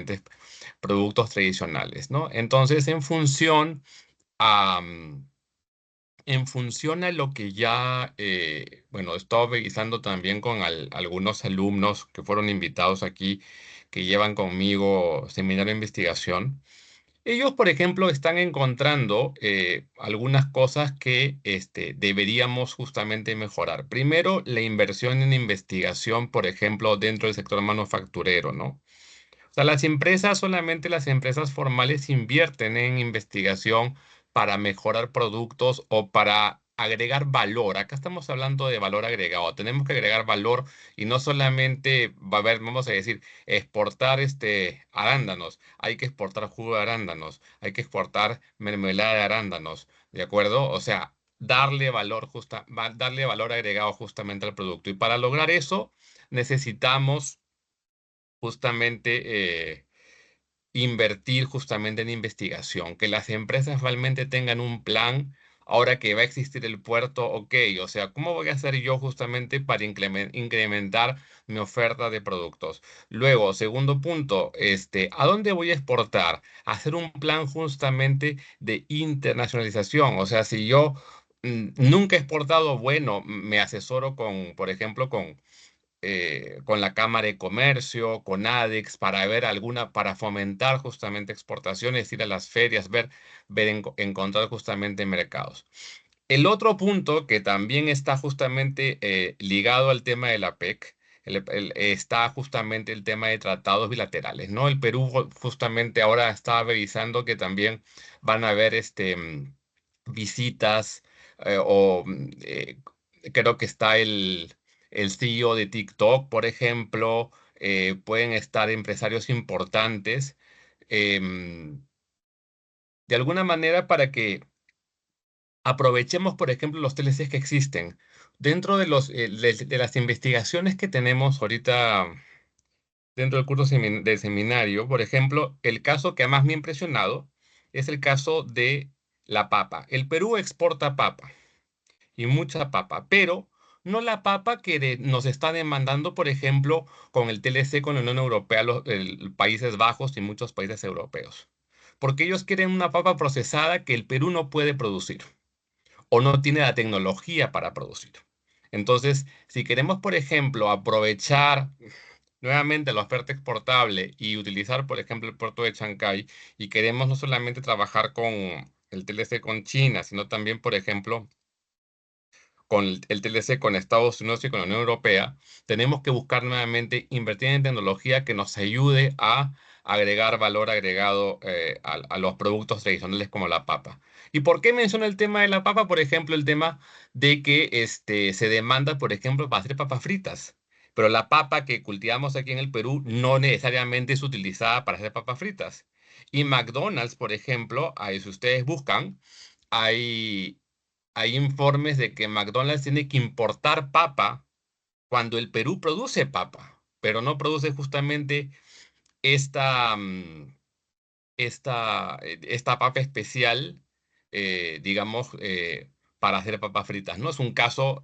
diferentes productos tradicionales, ¿no? Entonces, a, en función a lo que ya, bueno, he estado revisando también con algunos alumnos que fueron invitados aquí, que llevan conmigo seminario de investigación. Ellos, por ejemplo, están encontrando algunas cosas que deberíamos justamente mejorar. Primero, la inversión en investigación, por ejemplo, dentro del sector manufacturero, ¿no? O sea, solamente las empresas formales invierten en investigación para mejorar productos o para agregar valor. Acá estamos hablando de valor agregado. Tenemos que agregar valor y no solamente va a haber, vamos a decir, exportar arándanos. Hay que exportar jugo de arándanos. Hay que exportar mermelada de arándanos. ¿De acuerdo? O sea, darle valor agregado justamente al producto. Y para lograr eso, necesitamos justamente invertir justamente en investigación, que las empresas realmente tengan un plan. Ahora que va a existir el puerto, ok, o sea, ¿cómo voy a hacer yo justamente para incrementar mi oferta de productos? Luego, segundo punto, ¿a dónde voy a exportar? Hacer un plan justamente de internacionalización. O sea, si yo nunca he exportado, bueno, me asesoro por ejemplo, con la Cámara de Comercio, con ADEX, para fomentar justamente exportaciones, ir a las ferias, encontrar justamente mercados. El otro punto que también está justamente ligado al tema de la PEC, está justamente el tema de tratados bilaterales, ¿no? El Perú justamente ahora está revisando que también van a haber visitas creo que está el CEO de TikTok, por ejemplo, pueden estar empresarios importantes, em, de alguna manera para que aprovechemos, por ejemplo, los TLCs que existen. Dentro de las investigaciones que tenemos ahorita dentro del curso del seminario, por ejemplo, el caso que más me ha impresionado es el caso de la papa. El Perú exporta papa y mucha papa, pero no la papa que nos está demandando, por ejemplo, con el TLC, con la Unión Europea, los Países Bajos y muchos países europeos. Porque ellos quieren una papa procesada que el Perú no puede producir o no tiene la tecnología para producir. Entonces, si queremos, por ejemplo, aprovechar nuevamente la oferta exportable y utilizar, por ejemplo, el puerto de Chancay, y queremos no solamente trabajar con el TLC con China, sino también, por ejemplo, con el TLC con Estados Unidos y con la Unión Europea, tenemos que buscar nuevamente invertir en tecnología que nos ayude a agregar valor agregado a los productos tradicionales como la papa. ¿Y por qué menciono el tema de la papa? Por ejemplo, el tema de que se demanda, por ejemplo, para hacer papas fritas. Pero la papa que cultivamos aquí en el Perú no necesariamente es utilizada para hacer papas fritas. Y McDonald's, por ejemplo, ahí si ustedes buscan, hay hay informes de que McDonald's tiene que importar papa cuando el Perú produce papa, pero no produce justamente esta, esta papa especial, digamos, para hacer papas fritas, ¿no? Es un caso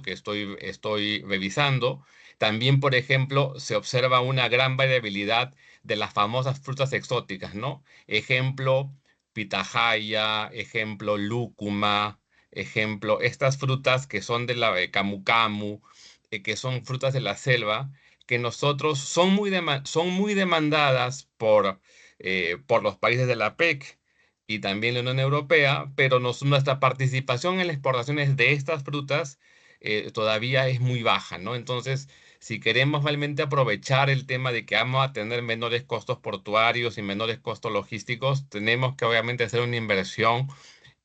que estoy revisando. También, por ejemplo, se observa una gran variabilidad de las famosas frutas exóticas, ¿no? Ejemplo, pitahaya, ejemplo, lúcuma, ejemplo, estas frutas que son de la camu camu, que son frutas de la selva, que nosotros son muy demandadas por los países de la PEC y también la Unión Europea, pero nuestra participación en las exportaciones de estas frutas todavía es muy baja, ¿no? Entonces, si queremos realmente aprovechar el tema de que vamos a tener menores costos portuarios y menores costos logísticos, tenemos que obviamente hacer una inversión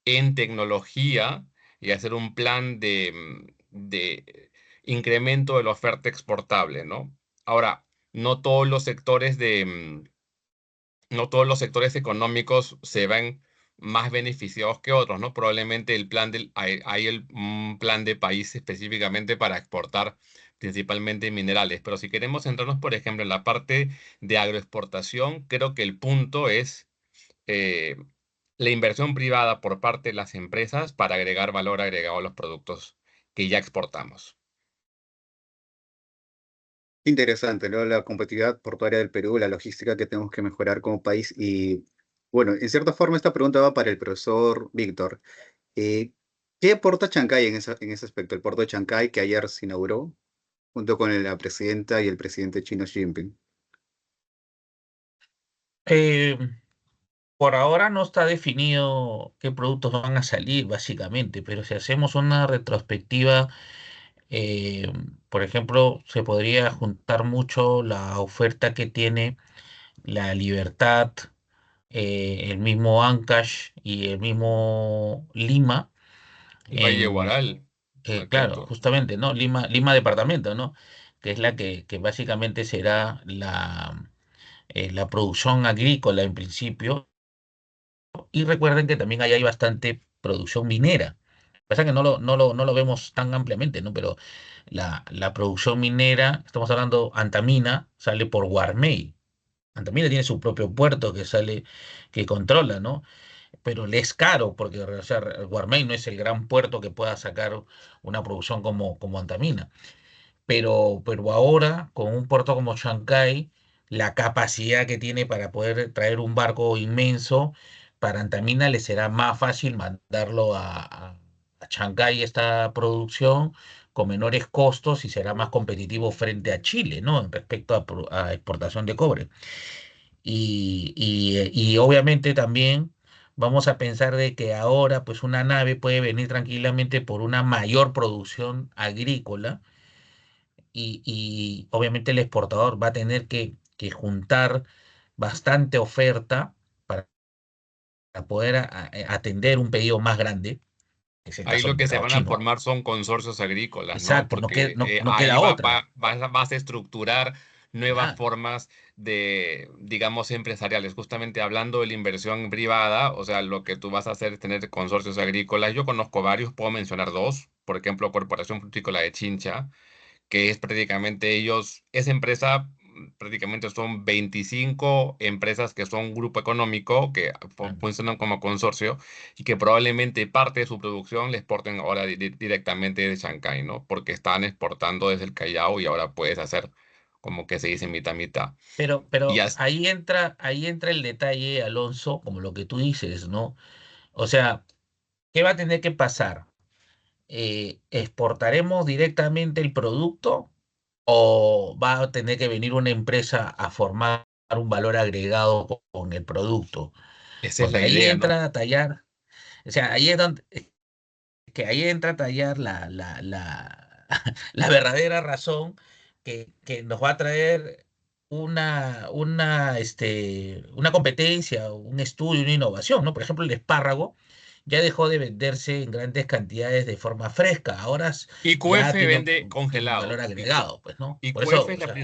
en tecnología y hacer un plan de incremento de la oferta exportable, ¿no? Ahora, no todos los sectores no todos los sectores económicos se ven más beneficiados que otros, ¿no? Probablemente un plan de país específicamente para exportar principalmente minerales, pero si queremos centrarnos, por ejemplo, en la parte de agroexportación, creo que el punto es eh, la inversión privada por parte de las empresas para agregar valor, agregado a los productos que ya exportamos. Interesante, ¿no? La competitividad portuaria del Perú, la logística que tenemos que mejorar como país. Y bueno, en cierta forma esta pregunta va para el profesor Víctor. Eh, ¿Qué aporta Chancay en ese aspecto? El puerto de Chancay que ayer se inauguró junto con la presidenta y el presidente chino Xi Jinping. Eh, por ahora no está definido qué productos van a salir, básicamente, pero si hacemos una retrospectiva, eh, por ejemplo, se podría juntar mucho la oferta que tiene la Libertad, el mismo Ancash y el mismo Lima Valle en, Guaral, por claro, ejemplo. justamente, ¿no? Lima departamento, ¿no? Que es la que básicamente será la producción agrícola en principio. Y recuerden que también ahí hay bastante producción minera. Pasa que no lo vemos tan ampliamente, ¿no? Pero la producción minera, estamos hablando, Antamina sale por Guarmey. Antamina tiene su propio puerto que sale, que controla, ¿no? Pero le es caro porque, o sea, Guarmey no es el gran puerto que pueda sacar una producción como Antamina. Pero ahora, con un puerto como Shanghái, la capacidad que tiene para poder traer un barco inmenso, para Antamina le será más fácil mandarlo a Shanghái esta producción con menores costos y será más competitivo frente a Chile, ¿no? En respecto a exportación de cobre. Y obviamente también vamos a pensar de que ahora pues una nave puede venir tranquilamente por una mayor producción agrícola y obviamente el exportador va a tener que juntar bastante oferta para poder atender un pedido más grande, que es el Ahí caso lo del que se mercado van a chino. formar son consorcios agrícolas, ¿no? Exacto, Porque no ahí queda otra. vas a estructurar nuevas Claro. formas de, digamos, empresariales. Justamente hablando de la inversión privada, o sea, lo que tú vas a hacer es tener consorcios agrícolas. Yo conozco varios, puedo mencionar dos. Por ejemplo, Corporación Frutícola de Chincha, que es prácticamente ellos, esa empresa prácticamente son 25 empresas que son un grupo económico que funcionan como consorcio y que probablemente parte de su producción le exporten ahora directamente de Shanghái, ¿no? Porque están exportando desde el Callao y ahora puedes hacer como que se dice mitad mitad. Y Pero as- ahí entra el detalle, Alonso, como lo que tú dices, ¿no? O sea, ¿qué va a tener que pasar? ¿Exportaremos directamente el producto o va a tener que venir una empresa a formar un valor agregado con el producto? esa es Porque la ahí idea, ¿no? entra a tallar, o sea, ahí es donde, que ahí entra a tallar la verdadera razón que nos va a traer una competencia, un estudio, una innovación, ¿no? Por ejemplo, el espárrago ya dejó de venderse en grandes cantidades de forma fresca, ahora ya IQF tiene vende un valor congelado. agregado, pues, ¿no? Por IQF eso, es o sea,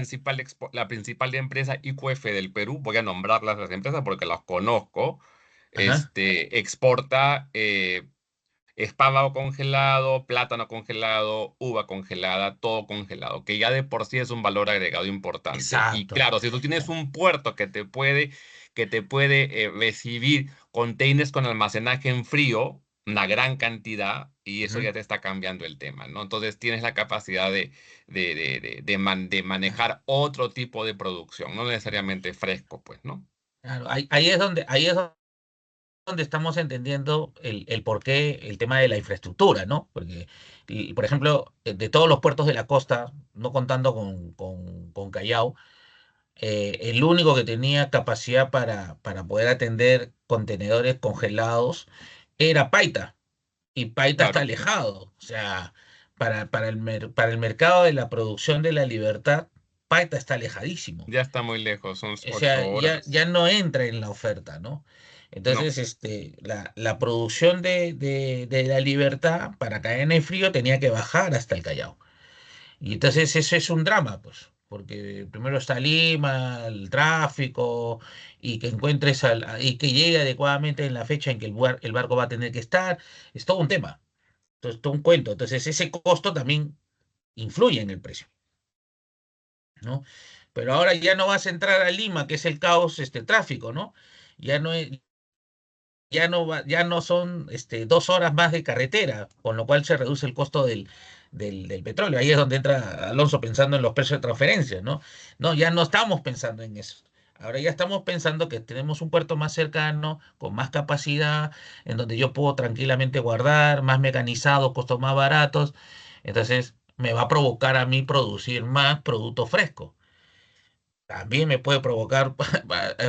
la principal empresa IQF del Perú. Voy a nombrarlas las empresas porque las conozco. ajá, Exporta espárrago congelado, plátano congelado, uva congelada, todo congelado, que ya de por sí es un valor agregado importante. Y exacto. claro, si tú tienes un puerto que te puede recibir containers con almacenaje en frío, una gran cantidad, y eso Ujú. ya te está cambiando el tema, ¿no? Entonces tienes la capacidad de manejar otro tipo de producción, no necesariamente fresco, pues, ¿no? Claro, ahí es donde estamos entendiendo el por qué el tema de la infraestructura, ¿no? Porque, por ejemplo, de todos los puertos de la costa, no contando con Callao, el único que tenía capacidad para poder atender contenedores congelados era Paita, y Paita está Claro, alejado. O sea, para el mercado de la producción de la Libertad, Paita está alejadísimo. ya está muy lejos, son O sea, ocho ya horas. no entra en la oferta, ¿no? No. Entonces, la producción de la Libertad para cadena de frío tenía que bajar hasta el Callao. Y entonces eso es un drama, pues, porque primero está Lima, el tráfico, y que y que llegue adecuadamente en la fecha en que el barco va a tener que estar, es todo un tema, entonces todo un cuento. Entonces ese costo también influye en el precio, ¿no? Pero ahora ya no vas a entrar a Lima, que es el caos, tráfico, ¿no? Ya no, ya no son 2 horas más de carretera, con lo cual se reduce el costo del petróleo. Ahí es donde entra Alonso pensando en los precios de transferencia, ¿no? No, ya no estamos pensando en eso. Ahora ya estamos pensando que tenemos un puerto más cercano, con más capacidad, en donde yo puedo tranquilamente guardar, más mecanizado, costos más baratos. Entonces, me va a provocar a mí producir más producto fresco. También me puede provocar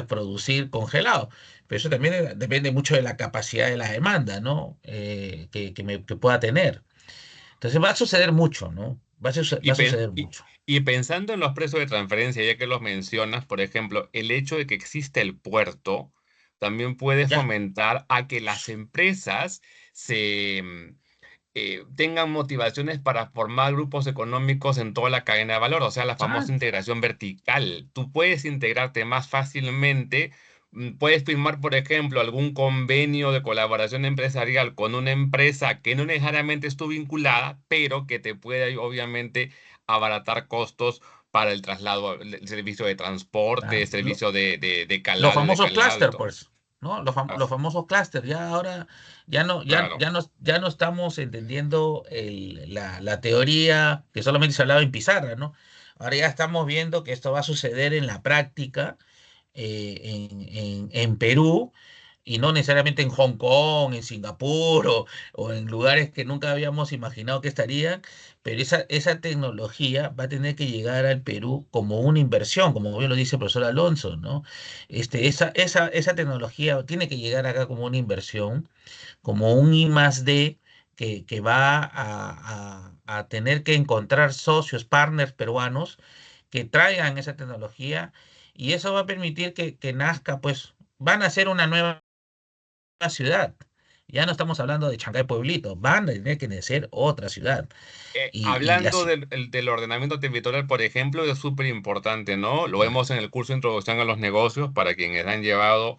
producir congelado, pero eso también depende mucho de la capacidad de la demanda, ¿no? Que pueda tener. Entonces va a suceder mucho, ¿no? Va Y, a pen- suceder y, mucho. y pensando en los precios de transferencia, ya que los mencionas, por ejemplo, el hecho de que existe el puerto también puede Ya, fomentar a que las empresas se tengan motivaciones para formar grupos económicos en toda la cadena de valor, o sea, la famosa exacto. integración vertical. Tú puedes integrarte más fácilmente, puedes firmar, por ejemplo, algún convenio de colaboración empresarial con una empresa que no necesariamente estuvo vinculada, pero que te puede, obviamente, abaratar costos para el traslado, el servicio de transporte, Ah, servicio de los calado y de famosos calado y clúster, todo. pues, ¿no? Los Así, famosos clúster. Ya ahora claro. ya no estamos entendiendo la teoría que solamente se hablaba en pizarra, ¿no? Ahora ya estamos viendo que esto va a suceder en la práctica, en Perú, y no necesariamente en Hong Kong, en Singapur o en lugares que nunca habíamos imaginado que estarían, pero esa tecnología va a tener que llegar al Perú como una inversión, como bien lo dice el profesor Alonso, ¿no? Esa tecnología tiene que llegar acá como una inversión, como un I más D. Que va a tener que encontrar socios, partners peruanos que traigan esa tecnología, y eso va a permitir que nazca, pues, van a ser una nueva ciudad. Ya no estamos hablando de Chancay Pueblito, van a tener que nacer otra ciudad. Y Hablando las... del ordenamiento territorial, por ejemplo, es súper importante, ¿no? Lo vemos en el curso de Introducción a los Negocios, para quienes han llevado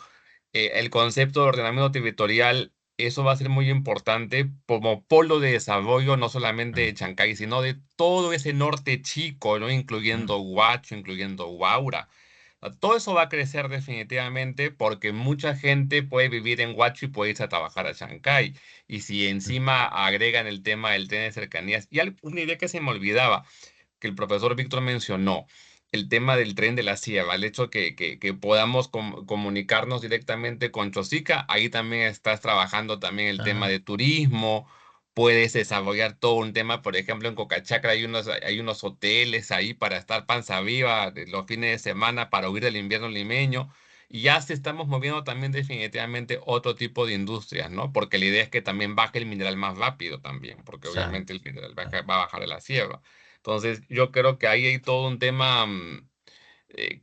el concepto de ordenamiento territorial. Eso va a ser muy importante como polo de desarrollo, no solamente de Chancay, sino de todo ese norte chico, ¿no? Incluyendo Huacho, incluyendo Huaura. Todo eso va a crecer definitivamente porque mucha gente puede vivir en Huacho y puede irse a trabajar a Chancay. Y si encima agregan el tema del tren de cercanías, y una idea que se me olvidaba, que el profesor Víctor mencionó, el tema del tren de la sierra, el hecho que podamos comunicarnos directamente con Chosica, ahí también estás trabajando también el tema Ajá, de turismo, puedes desarrollar todo un tema, por ejemplo, en Cocachacra hay unos hoteles ahí para estar panza viva de los fines de semana para huir del invierno limeño. Y ya se estamos moviendo también definitivamente otro tipo de industrias, ¿no? Porque la idea es que también baje el mineral más rápido también, porque obviamente exacto. el mineral va a bajar de la sierra. Entonces, yo creo que ahí hay todo un tema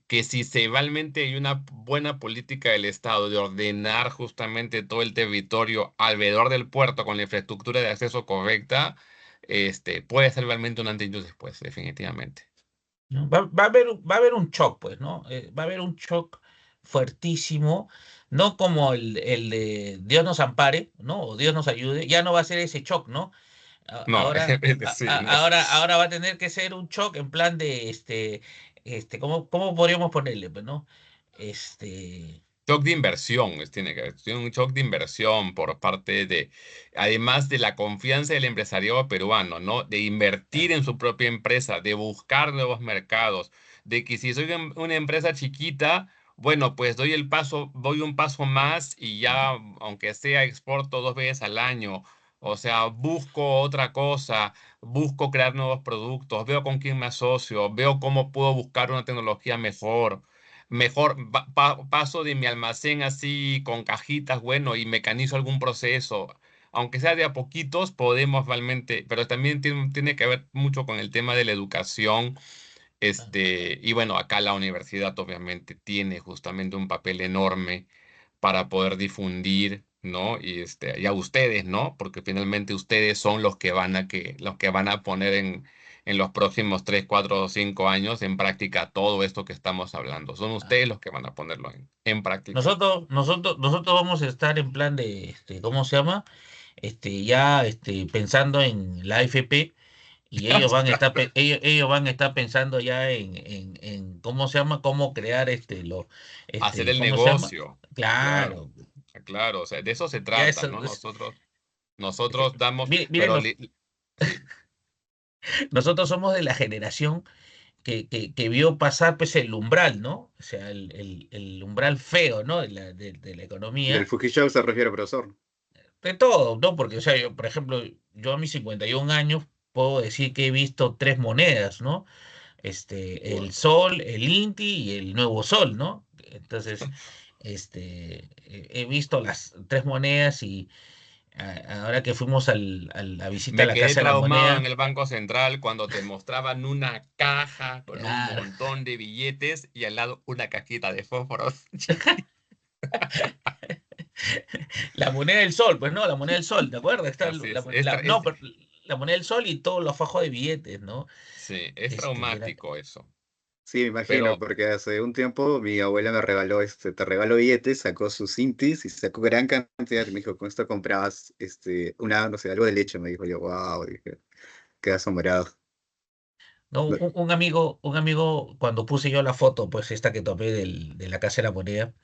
que si se realmente hay una buena política del Estado de ordenar justamente todo el territorio alrededor del puerto con la infraestructura de acceso correcta, puede ser realmente un antes y un después, definitivamente. ¿No? Va a haber un shock, pues, ¿no? Va a haber un shock fuertísimo, no como el de Dios nos ampare, ¿no? O Dios nos ayude, ya no va a ser ese shock, ¿no? No, Ahora, sí, no. ahora va a tener que ser un shock en plan de, ¿cómo podríamos ponerle, pues, ¿no? Este, Shock de inversión, tiene que haber tiene un shock de inversión por parte de, además de la confianza del empresariado peruano, ¿no? De invertir ah, en su propia empresa, de buscar nuevos mercados, de que si soy una empresa chiquita, bueno, pues doy un paso más y ya, aunque sea exporto 2 veces al año, o sea, busco otra cosa, busco crear nuevos productos, veo con quién me asocio, veo cómo puedo buscar una tecnología mejor paso de mi almacén así con cajitas, bueno, y mecanizo algún proceso. Aunque sea de a poquitos, podemos realmente, pero también tiene que ver mucho con el tema de la educación. ah, Y bueno, acá la universidad obviamente tiene justamente un papel enorme para poder difundir, ¿no? Y a ustedes, ¿no? Porque finalmente ustedes son los que van a poner en los próximos 3, 4 o 5 años en práctica todo esto que estamos hablando. Son ah. ustedes los que van a ponerlo en práctica. Nosotros vamos a estar en plan de, ¿cómo se llama? Ya pensando en la AFP, y ellos van a estar pensando ya ¿cómo se llama? Cómo crear Hacer el ¿cómo se llama? negocio, claro, Claro, claro, o sea, de eso se ya trata, eso, ¿no? Nosotros damos, miren, pero los, sí, nosotros somos de la generación que vio pasar pues el umbral, ¿no? O sea, el umbral feo, ¿no? De la Del economía, Fukishou se refiere, profesor. de todo, ¿no? Porque, o sea, yo, por ejemplo, yo a mis 51 años puedo decir que he visto tres monedas, ¿no? El Wow. sol, el INTI y el nuevo sol, ¿no? Entonces, he visto las tres monedas y ahora que fuimos a la visita a Me la quedé Casa de la traumado en Moneda, el Banco Central cuando te mostraban una caja con un claro, montón de billetes y al lado una cajita de fósforos. la moneda del sol, pues no, la moneda del sol, ¿te acuerdas? Está Así la, es. no, pero la moneda del sol y todos los fajos de billetes, ¿no? Sí, es Era, traumático eso. Sí, me imagino, Pero porque hace un tiempo mi abuela me regaló, te regaló billetes, sacó sus intis y sacó gran cantidad. Y me dijo, con esto comprabas, una, no sé, algo de leche. Me dijo yo, wow, dije, quedé asombrado. no, un amigo, cuando puse yo la foto, pues esta que tomé de la Casa de la Moneda,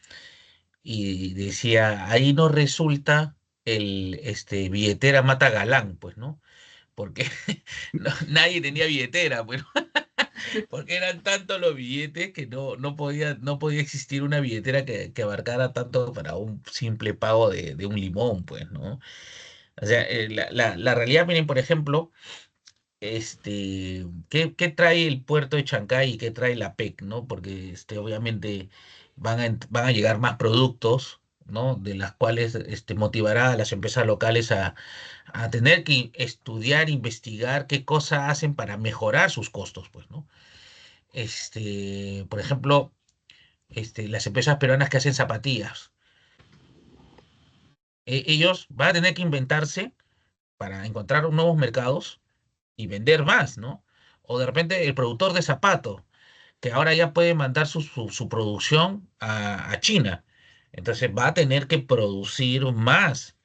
y decía, ahí no resulta billetera mata galán, pues, ¿no? Porque nadie tenía billetera, pues, porque eran tantos los billetes que no podía existir una billetera que abarcara tanto para un simple pago de un limón, pues, ¿no? O sea, la realidad, miren, por ejemplo, ¿qué trae el puerto de Chancay y qué trae la PEC, ¿no? Porque obviamente van a llegar más productos, ¿no? De las cuales motivará a las empresas locales a tener que estudiar, investigar qué cosas hacen para mejorar sus costos, pues, ¿no? Por ejemplo, las empresas peruanas que hacen zapatillas, ellos van a tener que inventarse para encontrar nuevos mercados y vender más, ¿no? O de repente el productor de zapatos, que ahora ya puede mandar su producción a China. Entonces va a tener que producir más.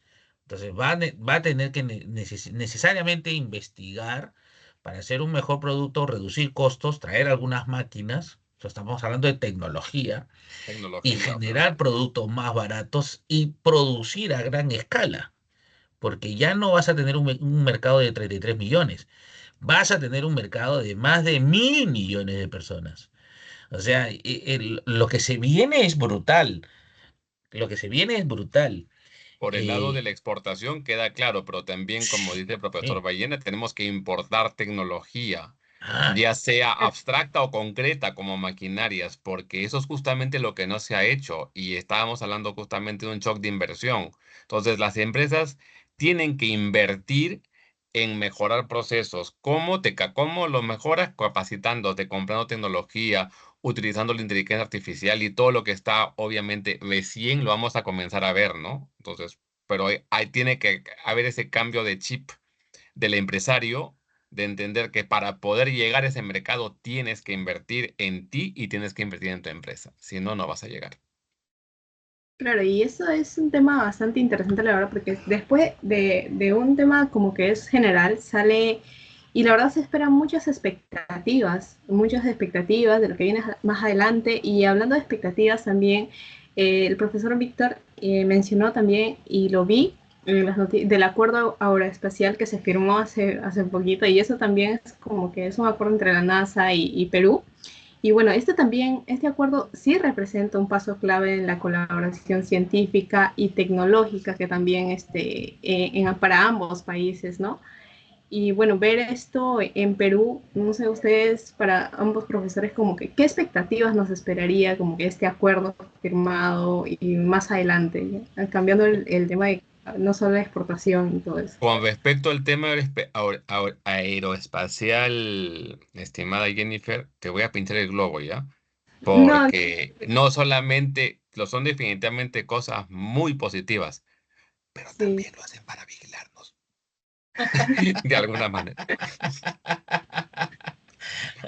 Entonces va a tener que necesariamente investigar para hacer un mejor producto, reducir costos, traer algunas máquinas. O sea, estamos hablando de tecnología y tecnología, claro. generar productos más baratos y producir a gran escala, porque ya no vas a tener un mercado de 33 millones, vas a tener un mercado de más de 1.000 millones de personas. O sea, lo que se viene es brutal, lo que se viene es brutal. Por el lado de Eh, la exportación queda claro, pero también, como dice el profesor sí. Ballena, tenemos que importar tecnología, Ah, ya sea abstracta o concreta como maquinarias, porque eso es justamente lo que no se ha hecho y estábamos hablando justamente de un shock de inversión. Entonces, las empresas tienen que invertir en mejorar procesos. ¿Cómo lo mejoras? Capacitándote, comprando tecnología, utilizando la inteligencia artificial y todo lo que está, obviamente, recién lo vamos a comenzar a ver, ¿no? Entonces, pero ahí tiene que haber ese cambio de chip del empresario, de entender que para poder llegar a ese mercado tienes que invertir en ti y tienes que invertir en tu empresa. Si no, no vas a llegar. Claro, y eso es un tema bastante interesante, la verdad, porque después de un tema como que es general, sale, y la verdad se esperan muchas expectativas de lo que viene más adelante, y hablando de expectativas también, el profesor Víctor mencionó también, y lo vi, en las del acuerdo aeroespacial que se firmó hace poquito, y eso también es como que es un acuerdo entre la NASA y Perú, y bueno, este acuerdo sí representa un paso clave en la colaboración científica y tecnológica que también para ambos países, ¿no? Y bueno, ver esto en Perú, no sé, ustedes, para ambos profesores, como que, ¿qué expectativas nos esperaría como que este acuerdo firmado y más adelante, ¿ya? Cambiando el tema de no solo la exportación y todo eso? Con respecto al tema aeroespacial, estimada Jennifer, te voy a pintar el globo, ¿ya? No, Porque no solamente lo son definitivamente cosas muy positivas, pero sí, también lo hacen para vigilarnos, de alguna manera.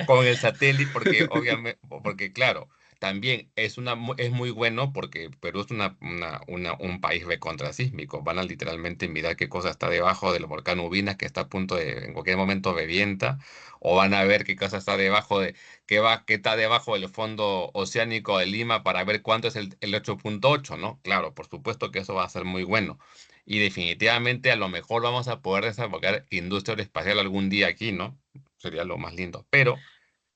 Con el satélite, porque obviamente, porque claro, también es muy bueno porque Perú es un país recontrasísmico. Van a literalmente mirar qué cosa está debajo del volcán Ubinas, que está a punto de, en cualquier momento revienta, o van a ver qué cosa está debajo qué está debajo del fondo oceánico de Lima para ver cuánto es el 8.8, ¿no? Claro, por supuesto que eso va a ser muy bueno. y definitivamente a lo mejor vamos a poder desarrollar industria aeroespacial algún día aquí, ¿no? Sería lo más lindo, pero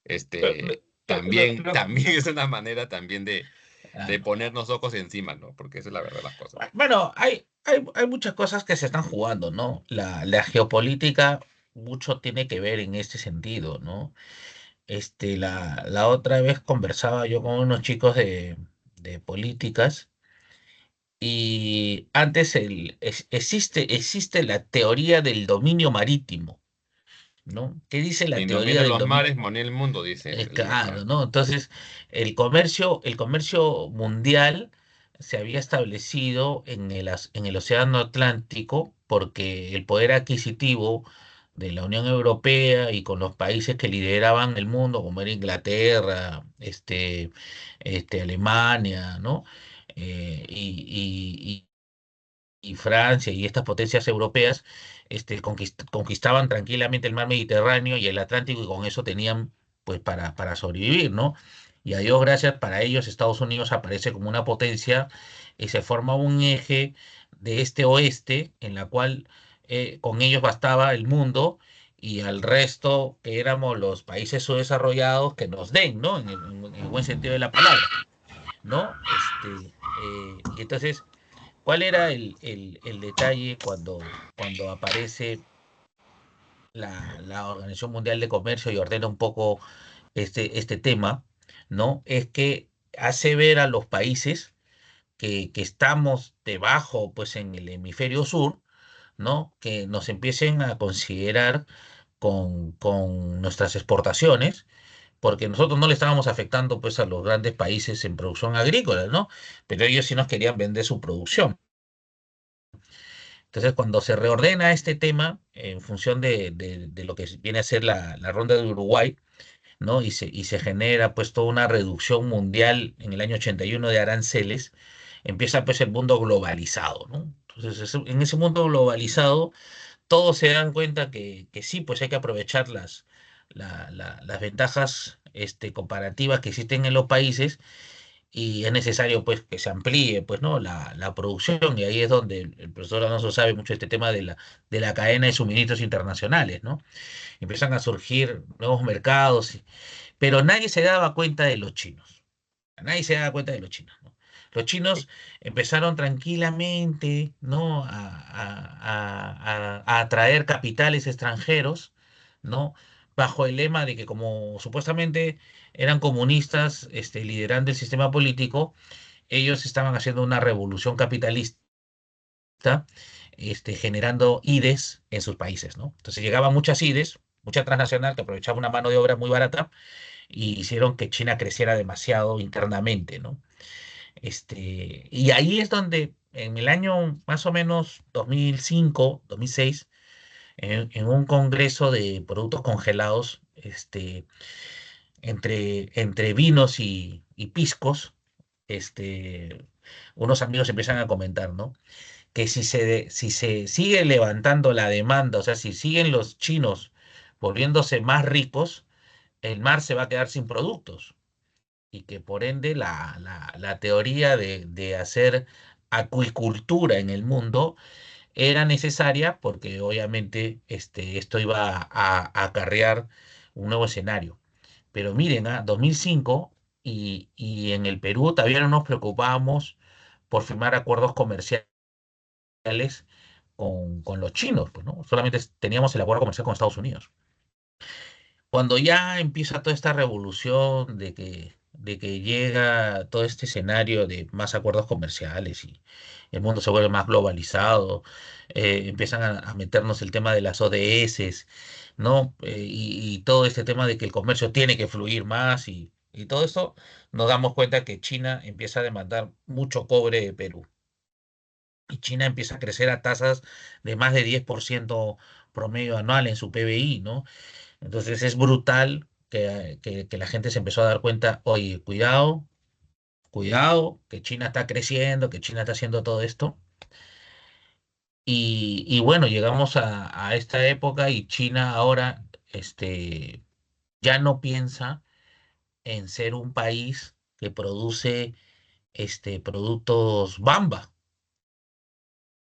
Pe- este, pe- pe- lo- también, lo- también es una manera también ah, de ponernos ojos encima, ¿no? Porque esa es la verdad de las cosas. bueno, hay muchas cosas que se están jugando, ¿no? La geopolítica mucho tiene que ver en este sentido, ¿no? La otra vez conversaba yo con unos chicos de políticas y antes existe la teoría del dominio marítimo, ¿no? ¿Qué dice la Quien teoría domina del los dominio? mares, domina el mundo, dice el Claro, refrán. ¿no? Entonces, el comercio mundial se había establecido en el Océano Atlántico porque el poder adquisitivo de la Unión Europea y con los países que lideraban el mundo, como era Inglaterra, Alemania, ¿no? Y Francia y estas potencias europeas conquistaban tranquilamente el mar Mediterráneo y el Atlántico y con eso tenían pues para sobrevivir, ¿no? Y a Dios gracias, para ellos Estados Unidos aparece como una potencia y se forma un eje de este-oeste en la cual con ellos bastaba el mundo y al resto que éramos los países subdesarrollados que nos den, ¿no? En el buen sentido de la palabra, ¿no? Y entonces ¿cuál era el detalle cuando aparece la Organización Mundial de Comercio y ordena un poco este tema, ¿no? Es que hace ver a los países que estamos debajo, pues en el hemisferio sur, ¿no? Que nos empiecen a considerar con nuestras exportaciones, porque nosotros no le estábamos afectando pues a los grandes países en producción agrícola, ¿no? Pero ellos sí nos querían vender su producción. Entonces, cuando se reordena este tema en función de lo que viene a ser la ronda de Uruguay, ¿no? Y se genera pues toda una reducción mundial en el año 81 de aranceles, empieza pues el mundo globalizado, ¿no? Entonces, en ese mundo globalizado, todos se dan cuenta que sí, pues hay que aprovechar las ventajas comparativas que existen en los países y es necesario pues que se amplíe pues no la producción y ahí es donde el profesor Alonso sabe mucho este tema de la cadena de suministros internacionales, ¿no? Empiezan a surgir nuevos mercados, pero nadie se daba cuenta de los chinos, nadie se daba cuenta de los chinos, ¿no? Los chinos empezaron tranquilamente, ¿no? A atraer capitales extranjeros, ¿no? Bajo el lema de que como supuestamente eran comunistas, liderando el sistema político, ellos estaban haciendo una revolución capitalista, generando IDEs en sus países, ¿no? Entonces llegaban muchas IDEs, mucha transnacional que aprovechaba una mano de obra muy barata y hicieron que China creciera demasiado internamente, ¿no? Y ahí es donde en el año más o menos 2005, 2006, en un congreso de productos congelados, entre vinos y piscos, unos amigos empiezan a comentar, ¿no? Que si se sigue levantando la demanda, o sea, si siguen los chinos volviéndose más ricos, el mar se va a quedar sin productos y que por ende la teoría de hacer acuicultura en el mundo era necesaria porque obviamente esto iba a acarrear un nuevo escenario. Pero miren, 2005 y en el Perú todavía no nos preocupábamos por firmar acuerdos comerciales con los chinos, pues, ¿no? Solamente teníamos el acuerdo comercial con Estados Unidos. Cuando ya empieza toda esta revolución de que llega todo este escenario de más acuerdos comerciales y el mundo se vuelve más globalizado, empiezan a meternos el tema de las ODS, ¿no? Y todo este tema de que el comercio tiene que fluir más y todo esto, nos damos cuenta que China empieza a demandar mucho cobre de Perú. Y China empieza a crecer a tasas de más de 10% promedio anual en su PBI, ¿no? Entonces es brutal que la gente se empezó a dar cuenta, oye, cuidado, cuidado, que China está creciendo, que China está haciendo todo esto. Y bueno, llegamos a esta época y China ahora ya no piensa en ser un país que produce productos Bamba.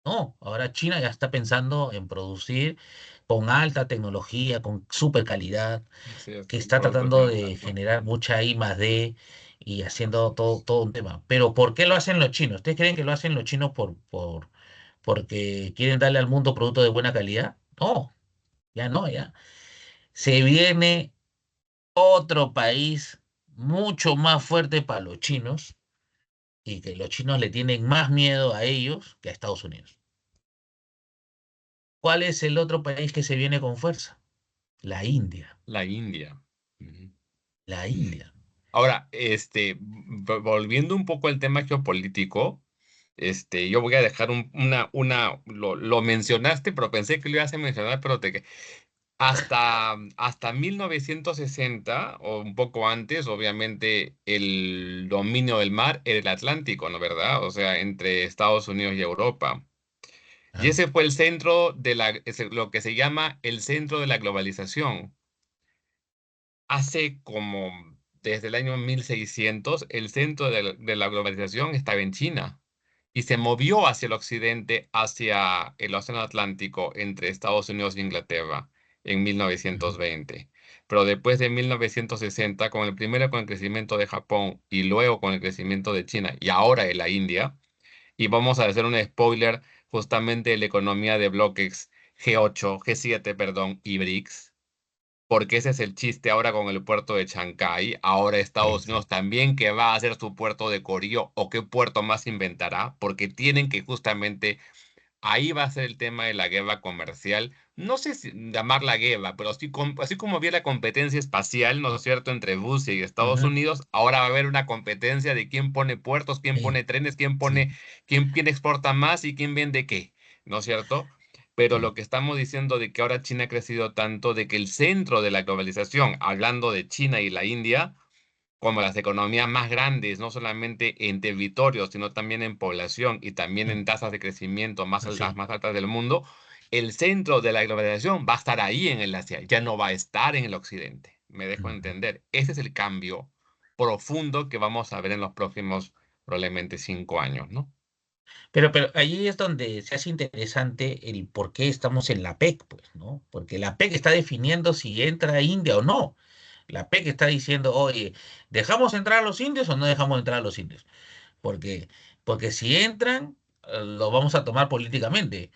No, ahora China ya está pensando en producir con alta tecnología, con super calidad, Sí, es que un está producto tratando final, de ¿no? generar mucha I más D y haciendo todo un tema. Pero ¿por qué lo hacen los chinos? ¿Ustedes creen que lo hacen los chinos porque quieren darle al mundo productos de buena calidad? No, ya no, ya. Se viene otro país mucho más fuerte para los chinos y que los chinos le tienen más miedo a ellos que a Estados Unidos. ¿Cuál es el otro país que se viene con fuerza? La India. La India. Ujú. La India. Ahora, volviendo un poco al tema geopolítico, yo voy a dejar lo mencionaste, pero pensé que lo ibas a mencionar, pero hasta 1960 o un poco antes, obviamente, el dominio del mar era el Atlántico, ¿no? ¿Verdad? O sea, entre Estados Unidos y Europa. Y Claro. ese fue el centro lo que se llama el centro de la globalización. Hace como desde el año 1600, el centro de la globalización estaba en China y se movió hacia el occidente, hacia el Océano Atlántico entre Estados Unidos e Inglaterra en Ujú. 1920. Pero después de 1960, primero con el crecimiento de Japón y luego con el crecimiento de China y ahora de la India, y vamos a hacer un spoiler justamente de la economía de bloques G8, G7, perdón, y BRICS, porque ese es el chiste ahora con el puerto de Chancay. Ahora Estados Unidos Exacto. también que va a hacer su puerto de Corío o qué puerto más inventará, porque tienen que justamente, ahí va a ser el tema de la guerra comercial. No sé si llamarla guerra, pero sí, así como había la competencia espacial, ¿no es cierto?, entre Rusia y Estados Ujú. Unidos, ahora va a haber una competencia de quién pone puertos, quién Sí, pone trenes, sí, quién exporta más y quién vende qué, ¿no es cierto? Pero sí. lo que estamos diciendo de que ahora China ha crecido tanto, de que el centro de la globalización, hablando de China y la India, como las economías más grandes, no solamente en territorio, sino también en población y también Sí, en tasas de crecimiento sí. más altas del mundo, el centro de la globalización va a estar ahí en el Asia, ya no va a estar en el occidente. Me dejo Ujú. entender. Ese es el cambio profundo que vamos a ver en los próximos probablemente 5 años, ¿no? Pero allí es donde se hace interesante el por qué estamos en la PEC, pues, ¿no? Porque la PEC está definiendo si entra India o no. La PEC está diciendo, oye, ¿dejamos entrar a los indios o no dejamos entrar a los indios? Porque, porque si entran, lo vamos a tomar políticamente,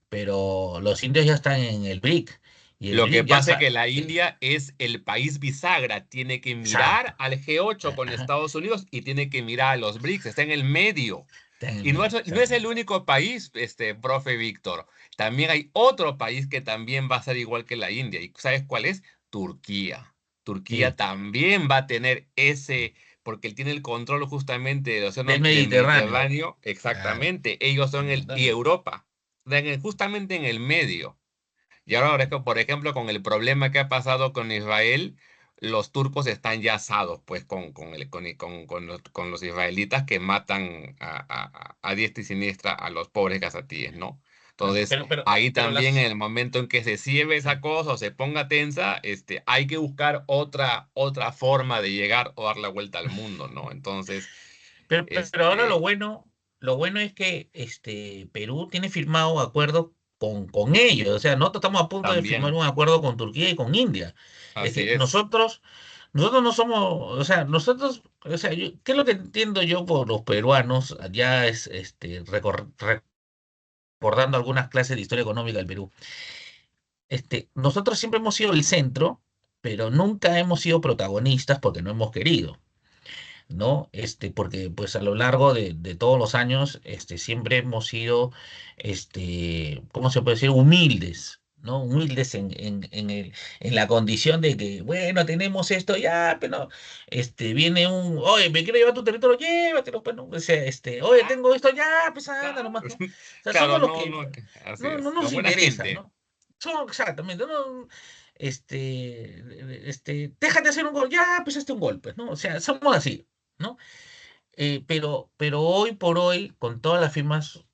pero los indios ya están en el BRIC y el Lo que BRIC ya pasa es que sabe. la India es el país bisagra, tiene que Exacto. mirar al G8 con Ajá, Estados Unidos y tiene que mirar a los BRICS, está en el medio. está en el Y no medio, es el exactamente. único país, profe Víctor. También hay otro país que también va a ser igual que la India. ¿Y sabes cuál es? Turquía. Turquía Sí, también va a tener porque él tiene el control justamente del del océano del Mediterráneo. Mediterráneo. Claro. Exactamente. Ellos son y Europa. Justamente en el medio. Y ahora, por ejemplo, con el problema que ha pasado con Israel, los turcos están ya asados, pues, con los israelitas que matan a diestra y siniestra a los pobres gazatíes, ¿no? Claro. Entonces, ahí Pero también en las... el momento en que se cierre esa Sí. cosa o se ponga tensa, hay que buscar otra forma de llegar o dar la vuelta al mundo, ¿no? Entonces, Pero ahora este, lo bueno es que Perú tiene firmado acuerdos con ellos. O sea, nosotros estamos a punto de firmar también, un acuerdo con Turquía y con India. Es así que es. nosotros no somos, o sea, ¿qué es lo que entiendo yo por los peruanos? Ya es recordando algunas clases de historia económica del Perú. Nosotros siempre hemos sido el centro, pero nunca hemos sido protagonistas porque no hemos querido. ¿No? Porque pues a lo largo de todos los años, siempre hemos sido, ¿cómo se puede decir? Humildes, ¿no? Humildes en la condición de que, bueno, tenemos esto, ya, pero, viene oye, me quiero llevar tu territorio, llévatelo, pues, ¿no? O sea, oye, Ah, tengo esto, ya, pues anda claro, nomás, ¿no? O sea, claro, somos los no, que, no, así no es. La nos buena interesa, gente. ¿no? Somos exactamente, ¿no? Déjate hacer un gol, ya, pues hazte un gol, pues, ¿no? O sea, somos así. ¿No? Pero hoy por hoy, con todas las firmas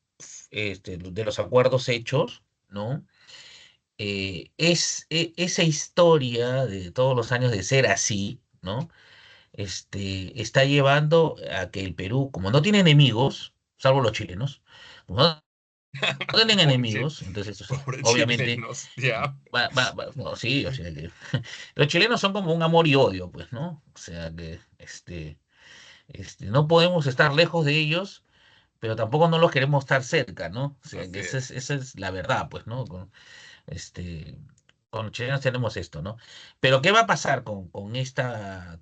de los acuerdos hechos, ¿no? Esa historia de todos los años de ser así, ¿no? Está llevando a que el Perú, como no tiene enemigos, salvo los chilenos, como no no tienen Pobre chi- enemigos, entonces, o sea, pobre obviamente, chilenos, ya. no, sí, o sea que los chilenos son como un amor y odio, pues, ¿no? O sea que, no podemos estar lejos de ellos, pero tampoco no los queremos estar cerca, ¿no? O sea que Así es. esa es la verdad, pues, ¿no? Este, con los chilenos tenemos esto, ¿no? Pero ¿qué va a pasar con esta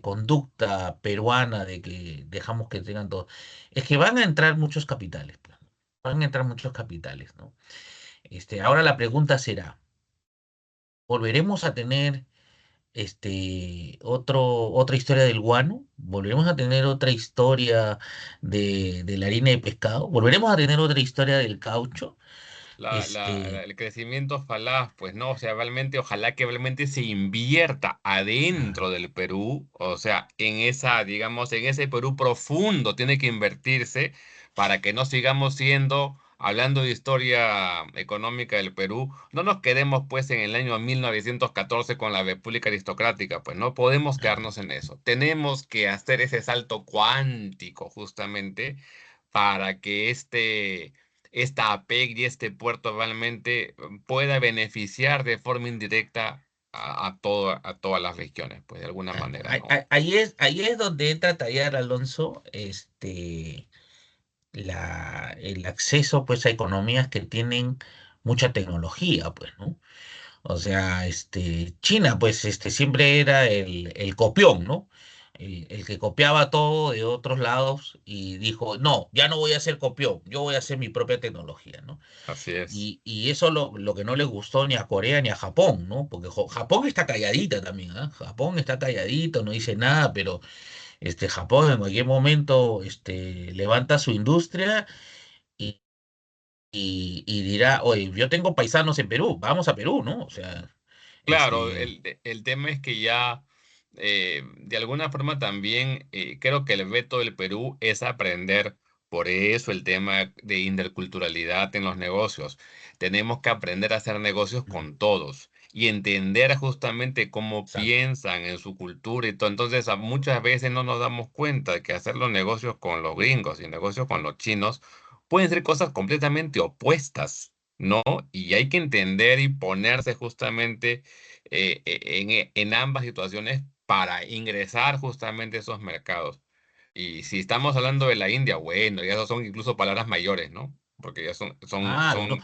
conducta peruana de que dejamos que tengan todo? Es que van a entrar muchos capitales, pues, ¿no? Van a entrar muchos capitales, ¿no? Ahora la pregunta será, ¿volveremos a tener otra historia del guano? ¿Volveremos a tener otra historia de la harina de pescado? ¿Volveremos a tener otra historia del caucho? Este, El crecimiento falaz, pues no, o sea, realmente, ojalá que realmente se invierta ah, adentro del Perú, o sea, en esa, digamos, en ese Perú profundo tiene que invertirse para que no sigamos siendo, hablando de historia económica del Perú, no nos quedemos pues en el año 1914 con la República Aristocrática, pues no podemos ah, quedarnos en eso. Tenemos que hacer ese salto cuántico justamente para que esta APEC y este puerto realmente pueda beneficiar de forma indirecta a todas las regiones, pues de alguna manera, ¿no? ahí es donde entra a tallar, Alonso, el acceso pues a economías que tienen mucha tecnología, pues, ¿no? O sea, China, pues, siempre era el copión, ¿no? El que copiaba todo de otros lados y dijo, no, ya no voy a ser copión, yo voy a hacer mi propia tecnología, ¿no? Así es. Y eso lo que no le gustó ni a Corea ni a Japón, ¿no? Porque Japón está calladita también, ¿ah? Japón está calladito, no dice nada, pero Japón en cualquier momento levanta su industria y, y dirá, oye, yo tengo paisanos en Perú, vamos a Perú, ¿no? O sea, Claro, este, el tema es que ya de alguna forma también creo que el veto del Perú es aprender. Por eso el tema de interculturalidad en los negocios. Tenemos que aprender a hacer negocios con todos y entender justamente cómo exacto. piensan en su cultura y todo. Entonces, muchas veces no nos damos cuenta de que hacer los negocios con los gringos y negocios con los chinos pueden ser cosas completamente opuestas, ¿no? Y hay que entender y ponerse justamente en ambas situaciones para ingresar justamente a esos mercados. Y si estamos hablando de la India, bueno, ya eso son incluso palabras mayores, ¿no? Porque ya Claro, ¿no?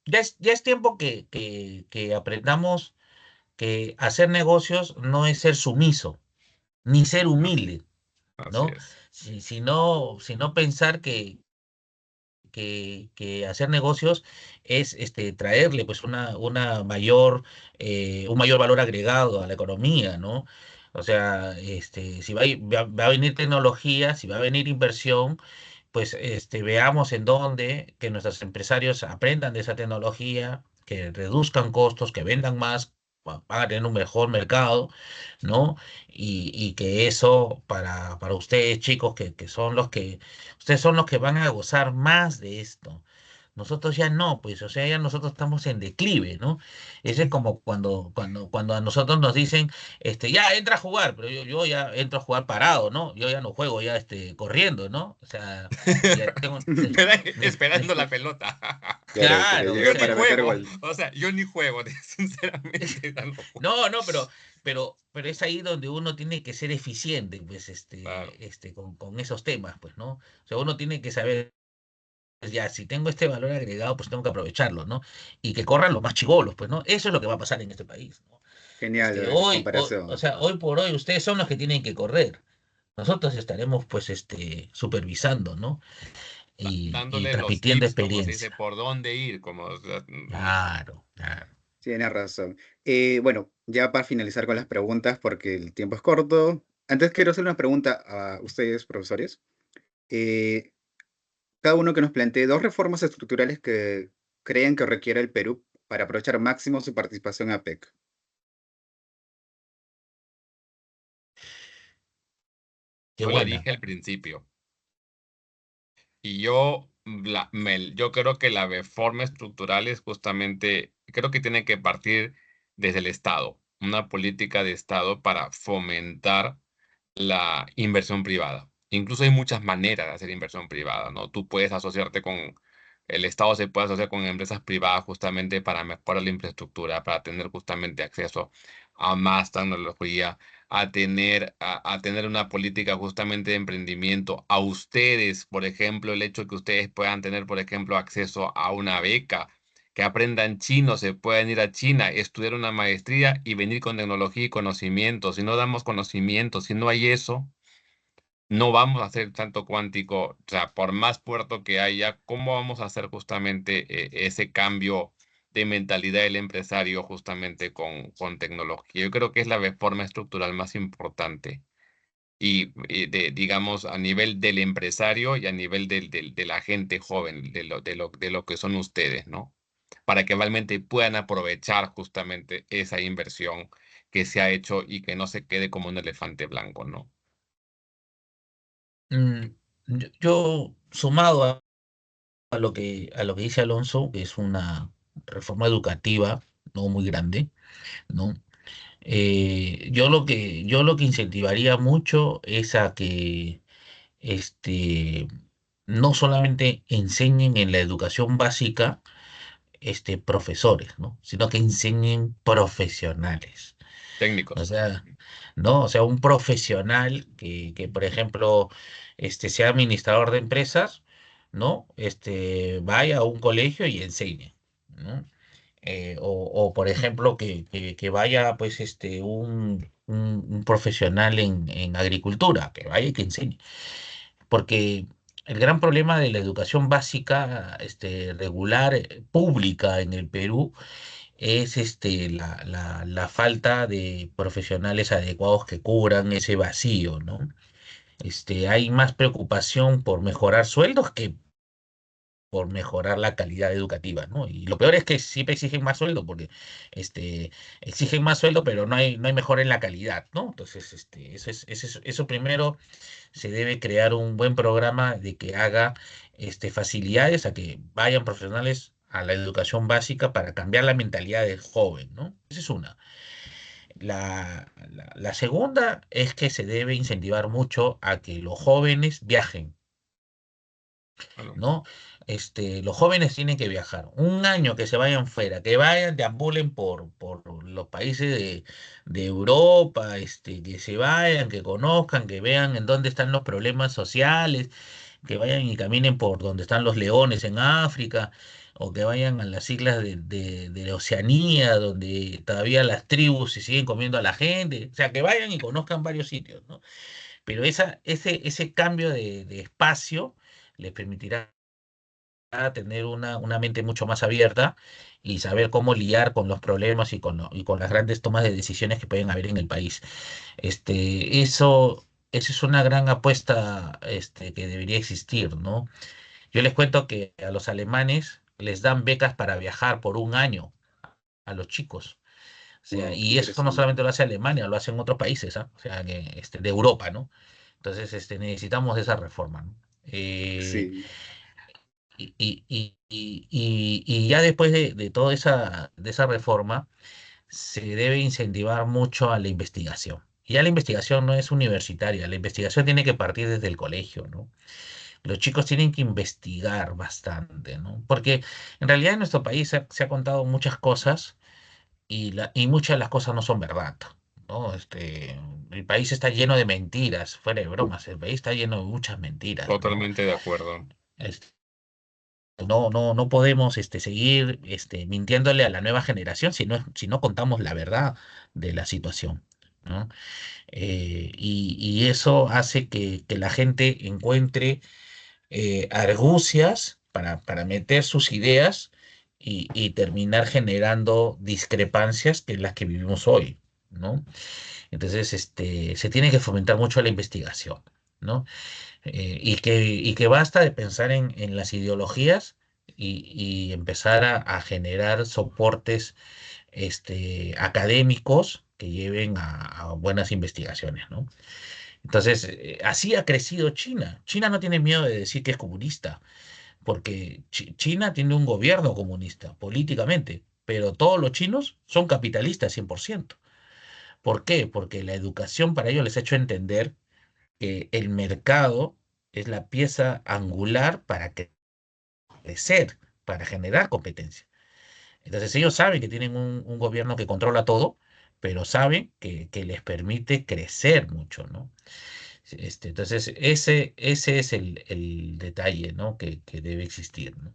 Ya es tiempo que aprendamos que hacer negocios no es ser sumiso, ni ser humilde, así ¿no? es. Sino pensar que hacer negocios es traerle pues un mayor valor agregado a la economía, ¿no? O sea, si va a venir tecnología, si va a venir inversión, pues veamos en dónde que nuestros empresarios aprendan de esa tecnología, que reduzcan costos, que vendan más, van a tener un mejor mercado, ¿no? Y que eso para ustedes, chicos, ustedes son los que van a gozar más de esto. Nosotros ya no, pues, o sea, ya nosotros estamos en declive, ¿no? Ese es como cuando a nosotros nos dicen, ya entra a jugar, pero yo ya entro a jugar parado, ¿no? Yo ya no juego ya corriendo, ¿no? O sea, ya tengo, Esperando la pelota. Claro, que claro, o Yo llegue ni sea, para meter juego, gol. o sea, yo ni juego, sinceramente, ya no juego. no, pero es ahí donde uno tiene que ser eficiente, pues, Claro. con esos temas, pues, ¿no? O sea, uno tiene que saber, pues, ya, si tengo este valor agregado, pues tengo que aprovecharlo, ¿no? Y que corran los más chibolos, pues, ¿no? Eso es lo que va a pasar en este país, ¿no? Genial la O comparación. sea, hoy por hoy, ustedes son los que tienen que correr. Nosotros estaremos, pues, supervisando, ¿no? Y Dándole los transmitiendo tips, como se dice, experiencia. por dónde ir, como, o sea, Claro, claro. Tienes razón. Bueno, ya para finalizar con las preguntas, porque el tiempo es corto. Antes quiero hacer una pregunta a ustedes, profesores. Eh, Cada uno que nos plantee dos reformas estructurales que creen que requiere el Perú para aprovechar máximo su participación en APEC. Qué yo le buena. dije al principio. Y yo creo que la reforma estructural es justamente, creo que tiene que partir desde el Estado, una política de Estado para fomentar la inversión privada. Incluso hay muchas maneras de hacer inversión privada, ¿no? Tú puedes asociarte con, el Estado se puede asociar con empresas privadas justamente para mejorar la infraestructura, para tener justamente acceso a más tecnología, a tener una política justamente de emprendimiento. A ustedes, por ejemplo, el hecho de que ustedes puedan tener, por ejemplo, acceso a una beca, que aprendan chino, se pueden ir a China, estudiar una maestría y venir con tecnología y conocimiento. Si no damos conocimiento, si no hay eso, no vamos a hacer tanto cuántico, o sea, por más puerto que haya, ¿cómo vamos a hacer justamente ese cambio de mentalidad del empresario justamente con tecnología? Yo creo que es la forma estructural más importante digamos, a nivel del empresario y a nivel de la gente joven, de lo que son ustedes, ¿no? Para que realmente puedan aprovechar justamente esa inversión que se ha hecho y que no se quede como un elefante blanco, ¿no? Mm, yo, sumado a lo que dice Alonso, que es una reforma educativa no muy grande, ¿no? Yo lo que incentivaría mucho es a que este, no solamente enseñen en la educación básica profesores, ¿no? Sino que enseñen profesionales. O Técnicos. sea, ¿no? O sea, un profesional que, por ejemplo, sea administrador de empresas, ¿no? Vaya a un colegio y enseñe, ¿no? O, por ejemplo, que vaya, pues, un profesional en agricultura, que vaya y que enseñe. Porque el gran problema de la educación básica, regular, pública en el Perú, es la falta de profesionales adecuados que cubran ese vacío, ¿no? Hay más preocupación por mejorar sueldos que por mejorar la calidad educativa, ¿no? Y lo peor es que siempre exigen más sueldo, porque este, exigen más sueldo, pero no hay mejora en la calidad, ¿no? Entonces, eso primero se debe crear un buen programa de que haga facilidades a que vayan profesionales a la educación básica para cambiar la mentalidad del joven, ¿no? Esa es una. La segunda es que se debe incentivar mucho a que los jóvenes viajen, Bueno, ¿no? Los jóvenes tienen que viajar. Un año que se vayan fuera, que vayan, deambulen por los países de Europa, que se vayan, que conozcan, que vean en dónde están los problemas sociales, que vayan y caminen por donde están los leones en África, o que vayan a las islas de la Oceanía, donde todavía las tribus se siguen comiendo a la gente, o sea, que vayan y conozcan varios sitios, ¿no? Pero ese cambio de espacio les permitirá tener una mente mucho más abierta y saber cómo lidiar con los problemas y con las grandes tomas de decisiones que pueden haber en el país. Eso es una gran apuesta que debería existir, ¿no? Yo les cuento que a los alemanes les dan becas para viajar por un año a los chicos. O sea, Wow, qué y eso no interesante. solamente lo hace Alemania, lo hacen otros países, ¿ah? O sea, de Europa, ¿no? Entonces, necesitamos esa reforma, ¿no? Sí, Y ya después de toda de esa reforma, se debe incentivar mucho a la investigación. Y ya la investigación no es universitaria, la investigación tiene que partir desde el colegio, ¿no? Los chicos tienen que investigar bastante, ¿no? Porque en realidad en nuestro país se ha contado muchas cosas y muchas de las cosas no son verdad, ¿no? El país está lleno de mentiras, fuera de bromas, el país está lleno de muchas mentiras, ¿no? totalmente de acuerdo. Este, no podemos seguir mintiéndole a la nueva generación si no contamos la verdad de la situación, ¿no? Y eso hace que la gente encuentre argucias para meter sus ideas y terminar generando discrepancias que en las que vivimos hoy, ¿no? Entonces, se tiene que fomentar mucho la investigación, ¿no? Y que basta de pensar en las ideologías y empezar a generar soportes académicos que lleven a buenas investigaciones, ¿no? Entonces, así ha crecido China. China no tiene miedo de decir que es comunista, porque China tiene un gobierno comunista políticamente, pero todos los chinos son capitalistas 100%. ¿Por qué? Porque la educación para ellos les ha hecho entender que el mercado es la pieza angular para crecer, para generar competencia. Entonces ellos saben que tienen un gobierno que controla todo, pero saben que les permite crecer mucho, ¿no? Entonces ese es el detalle, ¿no? Que debe existir, ¿no?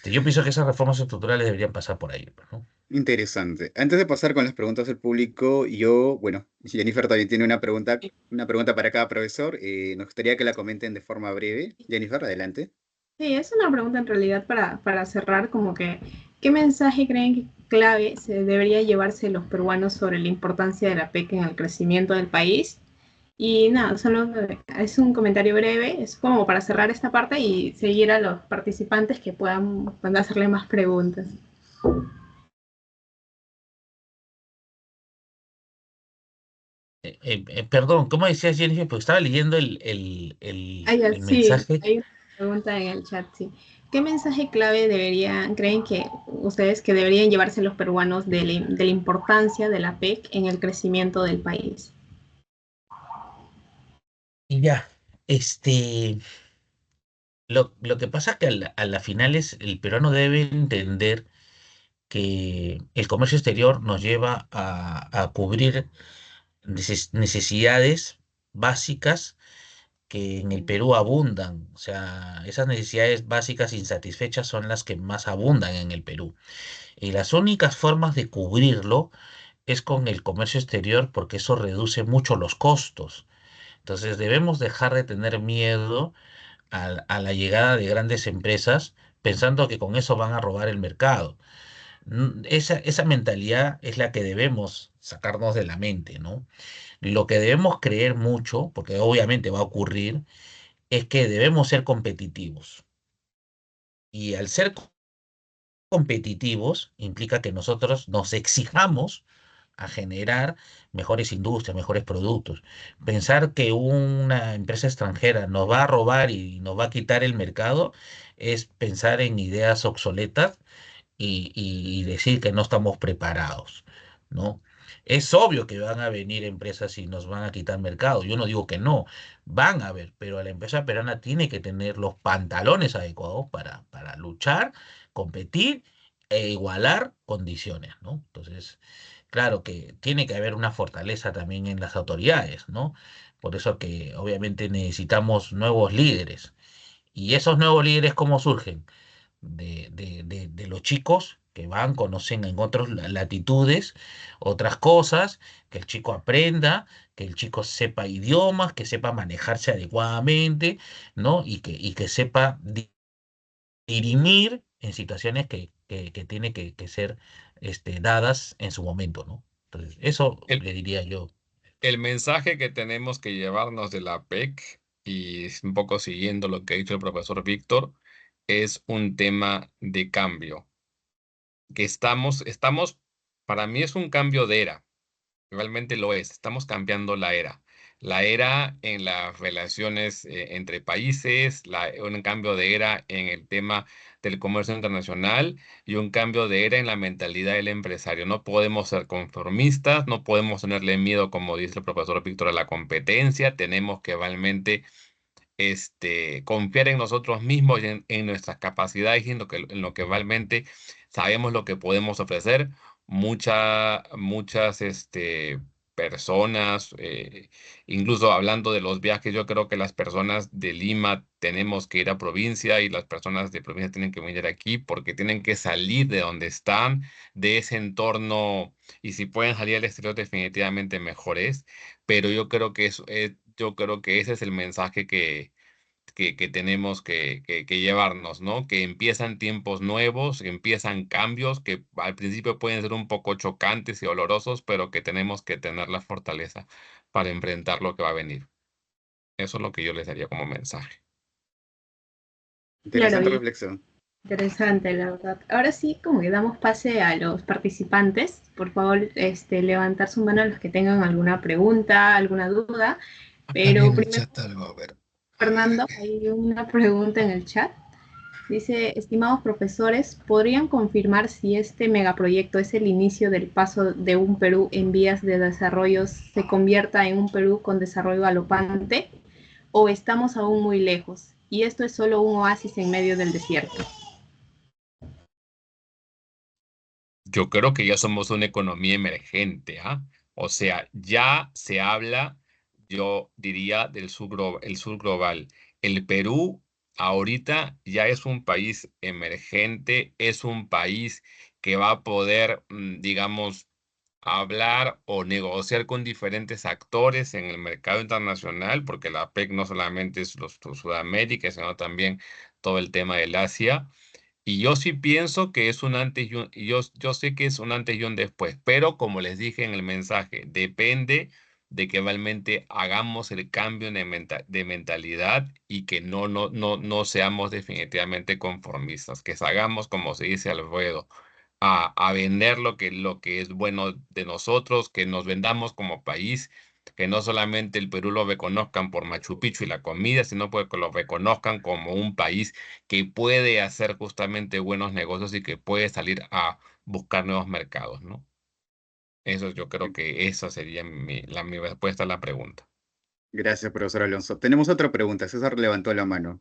Yo pienso que esas reformas estructurales deberían pasar por ahí, pues, ¿no? Interesante. Antes de pasar con las preguntas del público, bueno, Jennifer también tiene una pregunta para cada profesor. Nos gustaría que la comenten de forma breve. Jennifer, adelante. Sí, es una pregunta en realidad para cerrar, como que, ¿qué mensaje creen que clave se debería llevarse los peruanos sobre la importancia de la PEC en el crecimiento del país? Y nada, solo es un comentario breve, es como para cerrar esta parte y seguir a los participantes que puedan hacerle más preguntas. Perdón, ¿cómo decías, Jennifer? Porque estaba leyendo Ah, ya, el sí, mensaje. hay una pregunta en el chat, sí. ¿Qué mensaje clave creen que ustedes que deberían llevarse los peruanos de la importancia de la PEC en el crecimiento del país? Y ya, lo que pasa es que a la final el peruano debe entender que el comercio exterior nos lleva a cubrir necesidades básicas que en el Perú abundan. O sea, esas necesidades básicas insatisfechas son las que más abundan en el Perú. Y las únicas formas de cubrirlo es con el comercio exterior porque eso reduce mucho los costos. Entonces debemos dejar de tener miedo a la llegada de grandes empresas pensando que con eso van a robar el mercado. Esa mentalidad es la que debemos sacarnos de la mente, ¿no? Lo que debemos creer mucho, porque obviamente va a ocurrir, es que debemos ser competitivos. Y al ser competitivos implica que nosotros nos exijamos a generar mejores industrias, mejores productos. Pensar que una empresa extranjera nos va a robar y nos va a quitar el mercado es pensar en ideas obsoletas y decir que no estamos preparados, ¿no? Es obvio que van a venir empresas y nos van a quitar mercado. Yo no digo que no, van a haber, pero la empresa peruana tiene que tener los pantalones adecuados para luchar, competir e igualar condiciones, ¿no? Entonces, claro que tiene que haber una fortaleza también en las autoridades, ¿no? Por eso que obviamente necesitamos nuevos líderes. ¿Y esos nuevos líderes cómo surgen? De los chicos que van, conocen en otras latitudes otras cosas, que el chico aprenda, que el chico sepa idiomas, que sepa manejarse adecuadamente, ¿no? Y que sepa dirimir en situaciones que tiene que ser dadas en su momento, ¿no? Entonces, eso El, le diría yo. el mensaje que tenemos que llevarnos de la PEC, y es un poco siguiendo lo que ha dicho el profesor Víctor, es un tema de cambio, que para mí es un cambio de era. Realmente lo es, estamos cambiando la era. La era en las relaciones entre países, un cambio de era en el tema del comercio internacional y un cambio de era en la mentalidad del empresario. No podemos ser conformistas, no podemos tenerle miedo, como dice el profesor Víctor, a la competencia. Tenemos que realmente confiar en nosotros mismos y en nuestras capacidades y en lo que realmente sabemos lo que podemos ofrecer. Muchas personas, incluso hablando de los viajes, yo creo que las personas de Lima tenemos que ir a provincia y las personas de provincia tienen que venir aquí porque tienen que salir de donde están, de ese entorno, y si pueden salir al exterior definitivamente mejor es, pero yo creo que ese es el mensaje que tenemos que llevarnos, ¿no? Que empiezan tiempos nuevos, que empiezan cambios que al principio pueden ser un poco chocantes y olorosos, pero que tenemos que tener la fortaleza para enfrentar lo que va a venir. Eso es lo que yo les daría como mensaje. Claro, Interesante y reflexión. interesante, la verdad. Ahora sí, como que damos pase a los participantes. Por favor, levantar su mano a los que tengan alguna pregunta, alguna duda. Acá vi Pero en el primero, chat algo, a ver. Fernando, hay una pregunta en el chat. Dice, estimados profesores, ¿podrían confirmar si este megaproyecto es el inicio del paso de un Perú en vías de desarrollo se convierta en un Perú con desarrollo galopante? ¿O estamos aún muy lejos? Y esto es solo un oasis en medio del desierto. Yo creo que ya somos una economía emergente, ¿ah? O sea, ya se habla, yo diría, el sur global. El Perú ahorita ya es un país emergente, es un país que va a poder, digamos, hablar o negociar con diferentes actores en el mercado internacional, porque la PEC no solamente es Sudamérica, sino también todo el tema del Asia. Y yo sí pienso que es un antes yo sé que es un antes y un después, pero como les dije en el mensaje, depende de que realmente hagamos el cambio de mentalidad y que no seamos definitivamente conformistas, que hagamos, como se dice al ruedo, a vender lo que es bueno de nosotros, que nos vendamos como país, que no solamente el Perú lo reconozcan por Machu Picchu y la comida, sino que lo reconozcan como un país que puede hacer justamente buenos negocios y que puede salir a buscar nuevos mercados, ¿no? Eso yo creo que esa sería mi respuesta a la pregunta. Gracias, profesor Alonso. Tenemos otra pregunta. César levantó la mano.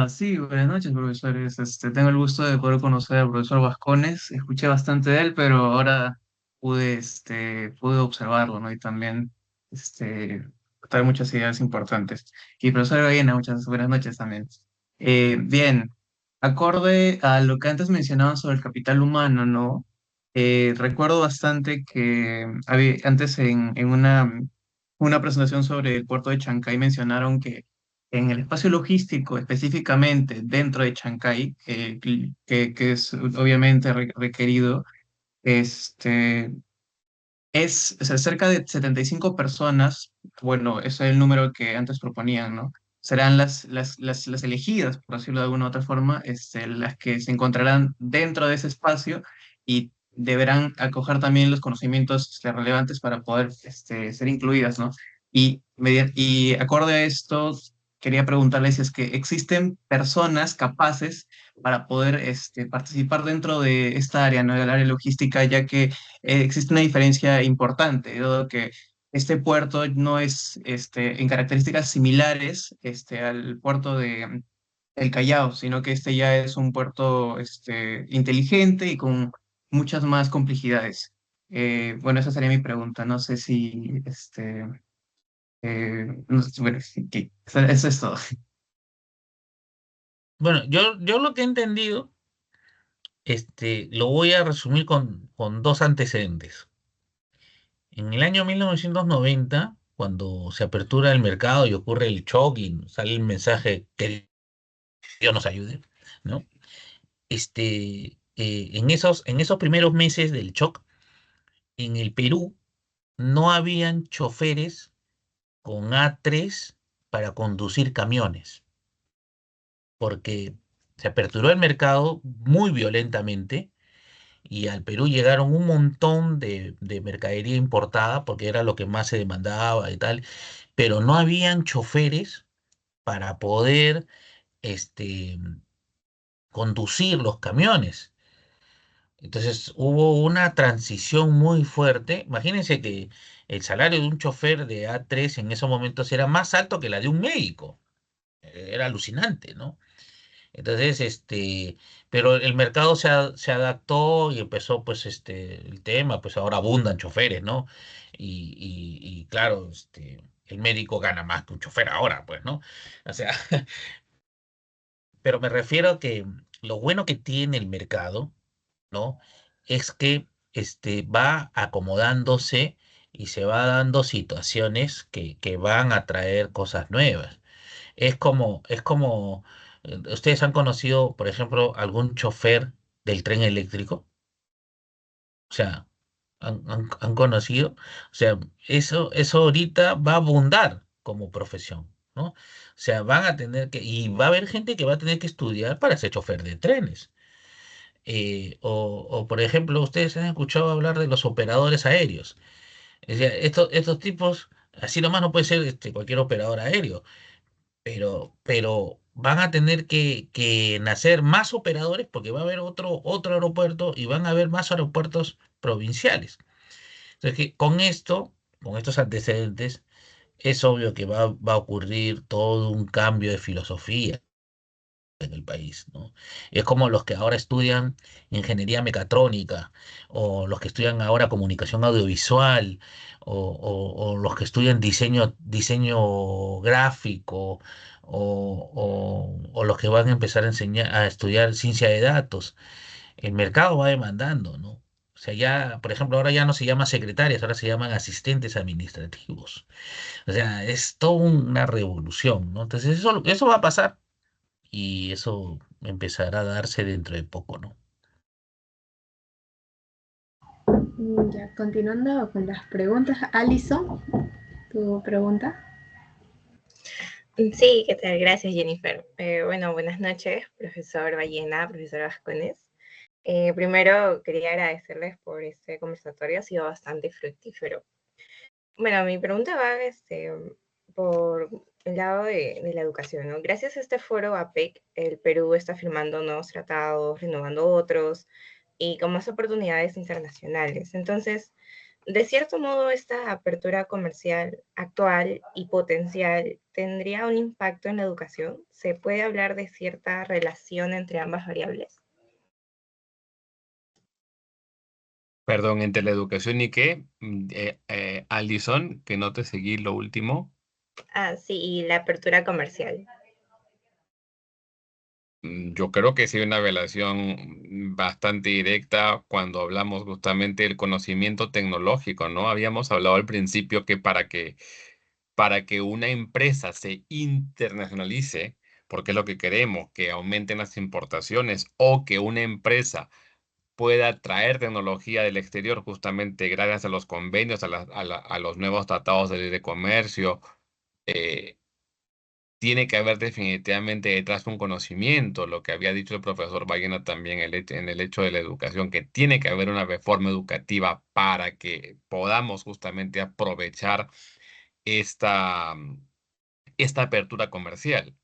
Sí, buenas noches, profesores. Tengo el gusto de poder conocer al profesor Vascones. Escuché bastante de él, pero ahora pude observarlo, ¿no? Y también trae muchas ideas importantes. Y profesor Gallina, muchas buenas noches también. Bien, acorde a lo que antes mencionaban sobre el capital humano, ¿no? Recuerdo bastante que antes en una presentación sobre el puerto de Chancay mencionaron que en el espacio logístico, específicamente dentro de Chancay, que es obviamente requerido, este, o sea, cerca de 75 personas, bueno, ese es el número que antes proponían, ¿no? Serán las elegidas, por decirlo de alguna u otra forma, las que se encontrarán dentro de ese espacio y deberán acoger también los conocimientos relevantes para poder ser incluidas, ¿no? Y acorde a esto, quería preguntarles si es que existen personas capaces para poder participar dentro de esta área, ¿no? Del área logística, ya que existe una diferencia importante, dado que este puerto no es en características similares al puerto de El Callao, sino que este ya es un puerto inteligente y con muchas más complejidades. Bueno, esa sería mi pregunta. No sé si, no sé, bueno, eso es todo. Bueno, yo lo que he entendido, lo voy a resumir con dos antecedentes. En el año 1990, cuando se apertura el mercado y ocurre el shock y sale el mensaje que Dios nos ayude, ¿no? En esos primeros meses del shock, en el Perú no habían choferes con A3 para conducir camiones, porque se aperturó el mercado muy violentamente y al Perú llegaron un montón de mercadería importada porque era lo que más se demandaba y tal, pero no habían choferes para poder este, conducir los camiones. Entonces hubo una transición muy fuerte. Imagínense que el salario de un chofer de A3 en esos momentos era más alto que la de un médico. Era alucinante, ¿no? Entonces, pero el mercado se adaptó y empezó, pues, el tema, pues ahora abundan choferes, ¿no? Y claro, el médico gana más que un chofer ahora, pues, ¿no? O sea, pero me refiero a que lo bueno que tiene el mercado, ¿no? Es que va acomodándose y se va dando situaciones que van a traer cosas nuevas. Ustedes han conocido, por ejemplo, algún chofer del tren eléctrico, o sea, han conocido, o sea, eso ahorita va a abundar como profesión, ¿no? O sea, van a tener y va a haber gente que va a tener que estudiar para ser chofer de trenes. Por ejemplo, ustedes han escuchado hablar de los operadores aéreos. Es decir, estos tipos, así nomás no puede ser cualquier operador aéreo. pero van a tener que nacer más operadores porque va a haber otro aeropuerto y van a haber más aeropuertos provinciales. Entonces, con estos antecedentes, es obvio que va a ocurrir todo un cambio de filosofía en el país, ¿no? Es como los que ahora estudian ingeniería mecatrónica, o los que estudian ahora comunicación audiovisual, o los que estudian diseño gráfico, o los que van a empezar a estudiar ciencia de datos. El mercado va demandando, ¿no? O sea, ya, por ejemplo, ahora ya no se llama secretarias, ahora se llaman asistentes administrativos. O sea, es toda una revolución, ¿no? Entonces, eso va a pasar y eso empezará a darse dentro de poco, ¿no? Ya, continuando con las preguntas, Alison, tu pregunta. Sí, ¿qué tal? Gracias, Jennifer. Bueno, buenas noches, profesor Ballena, profesor Vascones. Primero, quería agradecerles por este conversatorio, ha sido bastante fructífero. Bueno, mi pregunta va por el lado de la educación, ¿no? Gracias a este foro APEC, el Perú está firmando nuevos tratados, renovando otros y con más oportunidades internacionales. Entonces, de cierto modo, esta apertura comercial actual y potencial tendría un impacto en la educación. ¿Se puede hablar de cierta relación entre ambas variables? Perdón, entre la educación y qué, Alison, que no te seguí lo último. Ah, sí, y la apertura comercial. Yo creo que sí hay una relación bastante directa cuando hablamos justamente del conocimiento tecnológico, ¿no? Habíamos hablado al principio que para que una empresa se internacionalice, porque es lo que queremos, que aumenten las importaciones o que una empresa pueda traer tecnología del exterior justamente gracias a los convenios, a los nuevos tratados de libre comercio, eh, tiene que haber definitivamente detrás un conocimiento, lo que había dicho el profesor Ballena también en el hecho de la educación, que tiene que haber una reforma educativa para que podamos justamente aprovechar esta, esta apertura comercial.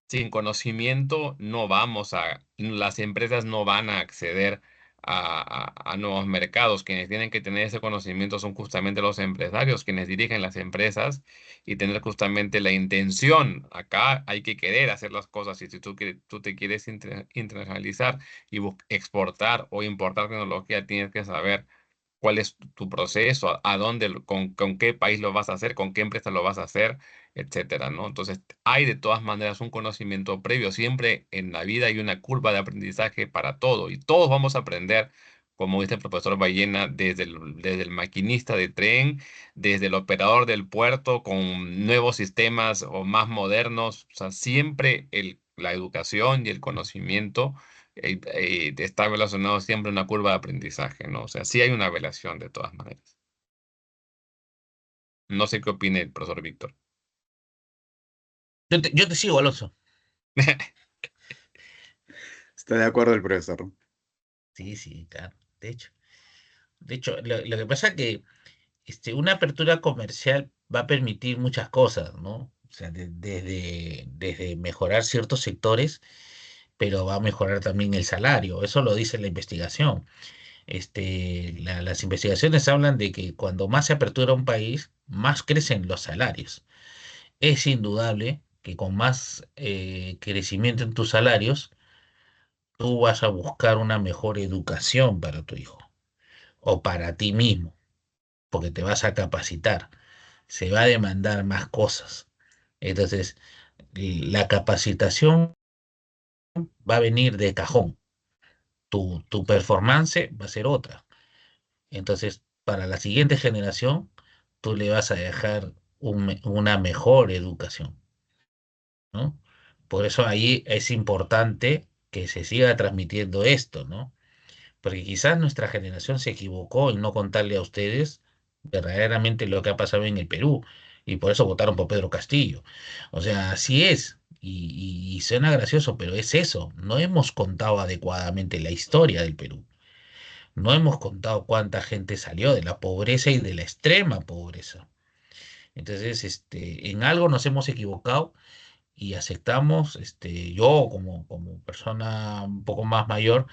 Sin conocimiento las empresas no van a acceder a nuevos mercados. Quienes tienen que tener ese conocimiento son justamente los empresarios, quienes dirigen las empresas y tener justamente la intención. Acá hay que querer hacer las cosas y si tú te quieres internacionalizar y exportar o importar tecnología, tienes que saber cuál es tu proceso, a dónde, con qué país lo vas a hacer, con qué empresa lo vas a hacer, etcétera, ¿no? Entonces, hay de todas maneras un conocimiento previo. Siempre en la vida hay una curva de aprendizaje para todo y todos vamos a aprender, como dice el profesor Ballena, desde el maquinista de tren, desde el operador del puerto, con nuevos sistemas o más modernos. O sea, siempre la educación y el conocimiento está relacionado siempre a una curva de aprendizaje, ¿no? O sea, sí hay una relación de todas maneras. No sé qué opina el profesor Víctor. Yo te sigo, Alonso. Está de acuerdo el profesor. Sí, sí, claro. De hecho, lo que pasa es que una apertura comercial va a permitir muchas cosas, ¿no? O sea, desde mejorar ciertos sectores, pero va a mejorar también el salario. Eso lo dice la investigación. Las investigaciones hablan de que cuando más se apertura un país, más crecen los salarios. Es indudable que con más crecimiento en tus salarios, tú vas a buscar una mejor educación para tu hijo o para ti mismo, porque te vas a capacitar. Se va a demandar más cosas. Entonces, la capacitación va a venir de cajón. Tu performance va a ser otra. Entonces, para la siguiente generación, tú le vas a dejar una mejor educación, ¿no? Por eso ahí es importante que se siga transmitiendo esto, ¿no? Porque quizás nuestra generación se equivocó en no contarle a ustedes verdaderamente lo que ha pasado en el Perú y por eso votaron por Pedro Castillo. O sea, así es. Y suena gracioso, pero es eso. No hemos contado adecuadamente la historia del Perú. No hemos contado cuánta gente salió de la pobreza y de la extrema pobreza. Entonces, en algo nos hemos equivocado y aceptamos, yo como persona un poco más mayor,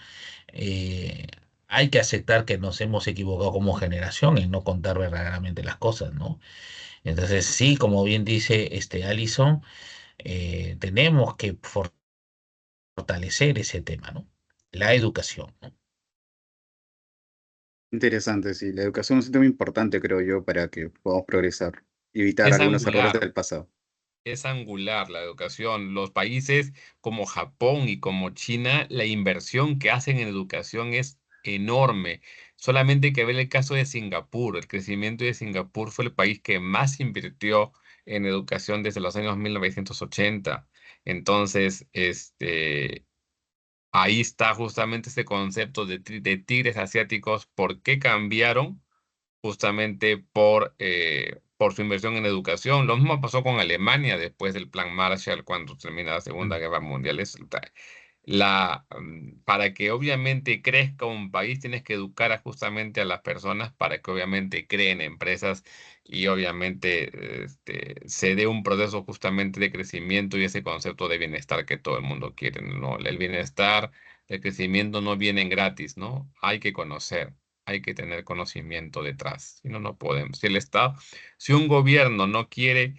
eh, hay que aceptar que nos hemos equivocado como generación en no contar verdaderamente las cosas, ¿no? Entonces, sí, como bien dice Alison, tenemos que fortalecer ese tema, ¿no? La educación, ¿no? Interesante, sí. La educación es un tema importante, creo yo, para que podamos progresar y evitar Es algunos errores angular. del pasado. Es angular la educación. Los países como Japón y como China, la inversión que hacen en educación es enorme. Solamente hay que ver el caso de Singapur. El crecimiento de Singapur fue el país que más invirtió en educación desde los años 1980. Entonces, ahí está justamente ese concepto de tigres asiáticos. ¿Por qué cambiaron? Justamente por su inversión en educación. Lo mismo pasó con Alemania después del Plan Marshall cuando termina la Segunda Mm. Guerra Mundial. Para que obviamente crezca un país, tienes que educar justamente a las personas para que obviamente creen empresas y obviamente se dé un proceso justamente de crecimiento y ese concepto de bienestar que todo el mundo quiere, ¿no? El bienestar, el crecimiento no vienen gratis, ¿no? Hay que conocer. Hay que tener conocimiento detrás, si no, no podemos. Si el Estado, si un gobierno no quiere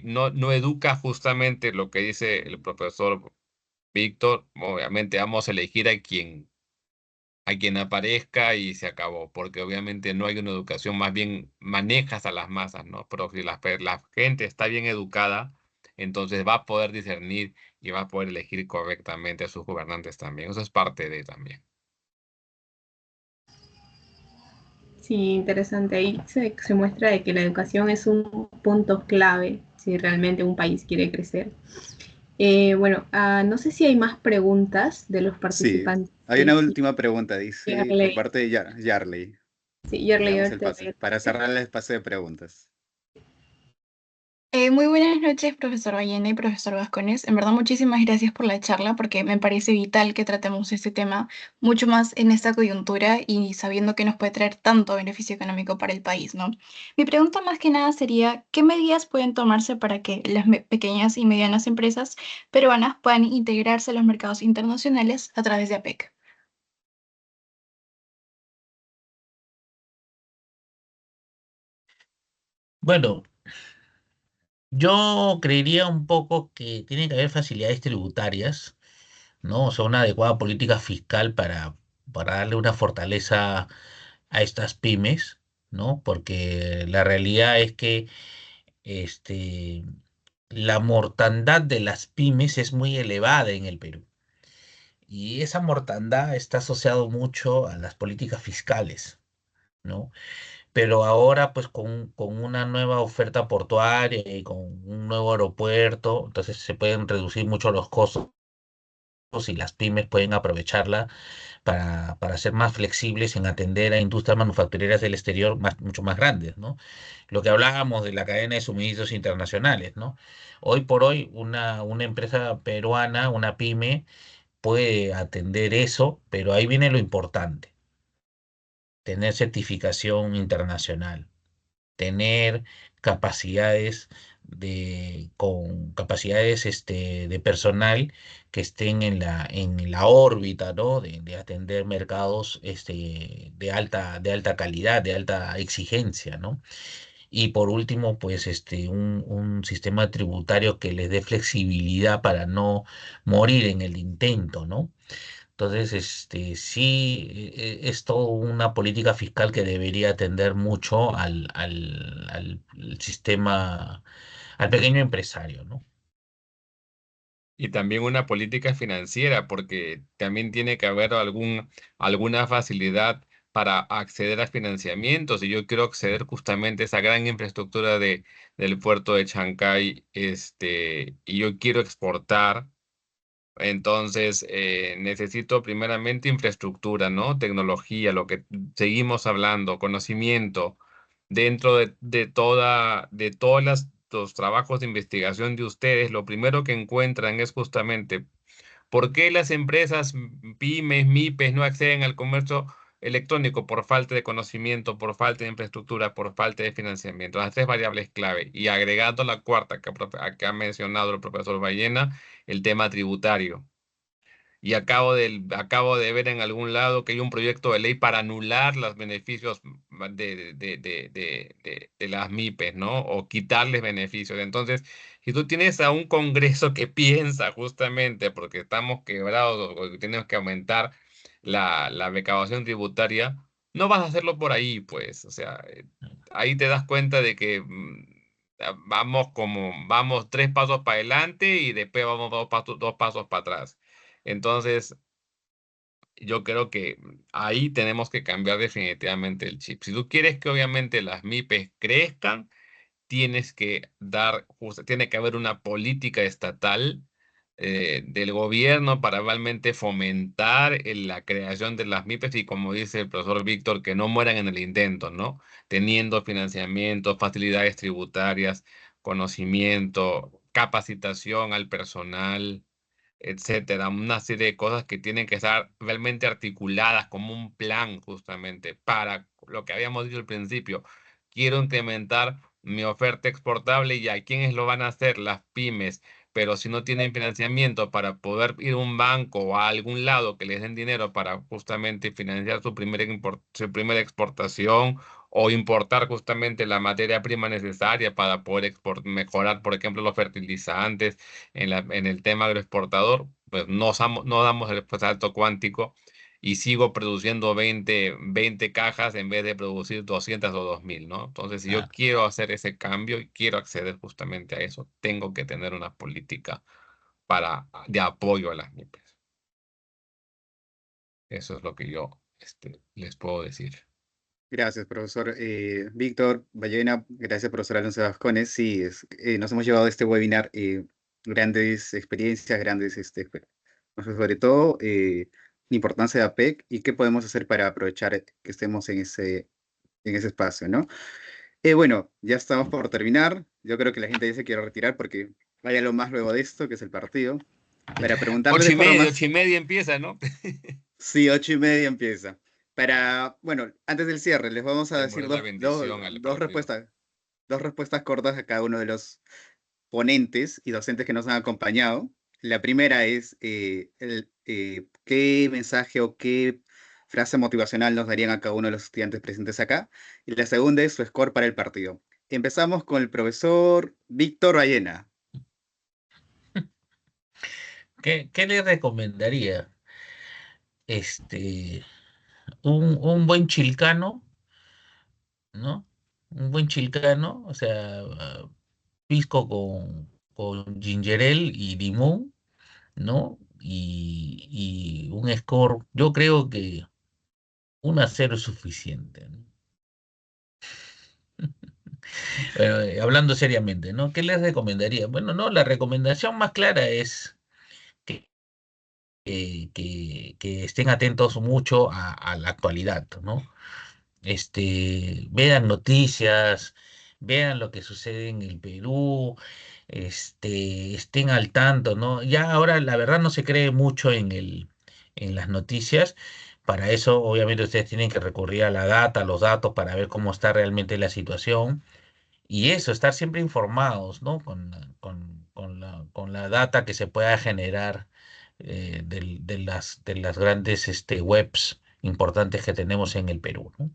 no educa justamente lo que dice el profesor Víctor, obviamente vamos a elegir a quien aparezca y se acabó, porque obviamente no hay una educación, más bien manejas a las masas, ¿no? Pero si la gente está bien educada, entonces va a poder discernir y va a poder elegir correctamente a sus gobernantes también. Eso es parte de también. Sí, interesante. Ahí se muestra de que la educación es un punto clave si realmente un país quiere crecer. Bueno, no sé si hay más preguntas de los Sí, participantes. hay una última pregunta, dice, por Yarley, parte de Yarley. sí, Le Yarley, damos el ahorita pase, para cerrar el espacio de preguntas. Muy buenas noches, profesor Ballena y profesor Vascones. En verdad, muchísimas gracias por la charla porque me parece vital que tratemos este tema mucho más en esta coyuntura y sabiendo que nos puede traer tanto beneficio económico para el país, ¿no? Mi pregunta más que nada sería, ¿qué medidas pueden tomarse para que las pequeñas y medianas empresas peruanas puedan integrarse a los mercados internacionales a través de APEC? Bueno, yo creería un poco que tiene que haber facilidades tributarias, ¿no? O sea, una adecuada política fiscal para darle una fortaleza a estas pymes, ¿no? Porque la realidad es que este, la mortandad de las pymes es muy elevada en el Perú. Y esa mortandad está asociado mucho a las políticas fiscales, ¿no? Pero ahora, pues con una nueva oferta portuaria y con un nuevo aeropuerto, entonces se pueden reducir mucho los costos y las pymes pueden aprovecharla para ser más flexibles en atender a industrias manufactureras del exterior mucho más grandes, ¿no? Lo que hablábamos de la cadena de suministros internacionales, ¿no? Hoy por hoy, una empresa peruana, una pyme, puede atender eso, pero ahí viene lo importante, tener certificación internacional, tener capacidades con capacidades de personal que estén en la órbita, ¿no? De atender mercados de alta calidad, de alta exigencia, ¿no? Y por último, pues un sistema tributario que les dé flexibilidad para no morir en el intento, ¿no? Entonces, sí, es toda una política fiscal que debería atender mucho al sistema, al pequeño empresario, ¿no? Y también una política financiera, porque también tiene que haber alguna facilidad para acceder a financiamientos. Y yo quiero acceder justamente a esa gran infraestructura del puerto de Chancay, y yo quiero exportar. Entonces, necesito primeramente infraestructura, ¿no? Tecnología, lo que seguimos hablando, conocimiento dentro de todas los trabajos de investigación de ustedes. Lo primero que encuentran es justamente por qué las empresas pymes, MIPES no acceden al comercio electrónico por falta de conocimiento, por falta de infraestructura, por falta de financiamiento. Las tres variables clave. Y agregando la cuarta que ha mencionado el profesor Ballena, el tema tributario. Y acabo de ver en algún lado que hay un proyecto de ley para anular los beneficios de las MIPES, ¿no? O quitarles beneficios. Entonces, si tú tienes a un Congreso que piensa justamente porque estamos quebrados o que tenemos que aumentar la recaudación tributaria, no vas a hacerlo por ahí, pues. O sea, ahí te das cuenta de que vamos 3 pasos para adelante y después vamos 2 pasos para atrás. Entonces, yo creo que ahí tenemos que cambiar definitivamente el chip. Si tú quieres que obviamente las MIPES crezcan, tiene que haber una política estatal del gobierno para realmente fomentar la creación de las MIPES y, como dice el profesor Víctor, que no mueran en el intento, ¿no? Teniendo financiamiento, facilidades tributarias, conocimiento, capacitación al personal, etcétera, una serie de cosas que tienen que estar realmente articuladas como un plan justamente para lo que habíamos dicho al principio. Quiero incrementar mi oferta exportable y a quiénes lo van a hacer, las pymes, pero si no tienen financiamiento para poder ir a un banco o a algún lado que les den dinero para justamente financiar su primera exportación o importar justamente la materia prima necesaria para poder mejorar, por ejemplo, los fertilizantes en el tema agroexportador, pues no damos el salto cuántico y sigo produciendo 20 cajas en vez de producir 200 o 2000, ¿no? Entonces, si yo Ah, quiero hacer ese cambio y quiero acceder justamente a eso, tengo que tener una política de apoyo a las MIPES. Eso es lo que yo les puedo decir. Gracias, profesor Víctor Ballena. Gracias, profesor Alonso Vascones. Sí, nos hemos llevado a este webinar grandes experiencias, sobre todo la importancia de APEC y qué podemos hacer para aprovechar que estemos en ese espacio, ¿no? Bueno, ya estamos por terminar. Yo creo que la gente ya se quiere retirar porque vaya lo más luego de esto, que es el partido. Para preguntarle de forma más... 8:30 empieza, ¿no? Sí, 8:30 empieza. Bueno, antes del cierre, les vamos a decir Démosle la bendición al partido. dos respuestas cortas a cada uno de los ponentes y docentes que nos han acompañado. La primera es qué mensaje o qué frase motivacional nos darían a cada uno de los estudiantes presentes acá. Y la segunda es su score para el partido. Empezamos con el profesor Víctor Ballena. ¿Qué le recomendaría? Un buen chilcano, ¿no? Un buen chilcano, o sea, pisco con ginger ale y limón, ¿no? Y un score, yo creo que 1-0 es suficiente, ¿no? Bueno, hablando seriamente, ¿no? ¿Qué les recomendaría? Bueno, no, la recomendación más clara es que, que estén atentos mucho a la actualidad, ¿no? Vean noticias, vean lo que sucede en el Perú, estén al tanto, ¿no? Ya ahora la verdad no se cree mucho en las noticias. Para eso, obviamente, ustedes tienen que recurrir a la data, a los datos, para ver cómo está realmente la situación. Y eso, estar siempre informados, ¿no? Con la data que se pueda generar de las grandes webs importantes que tenemos en el Perú, ¿no?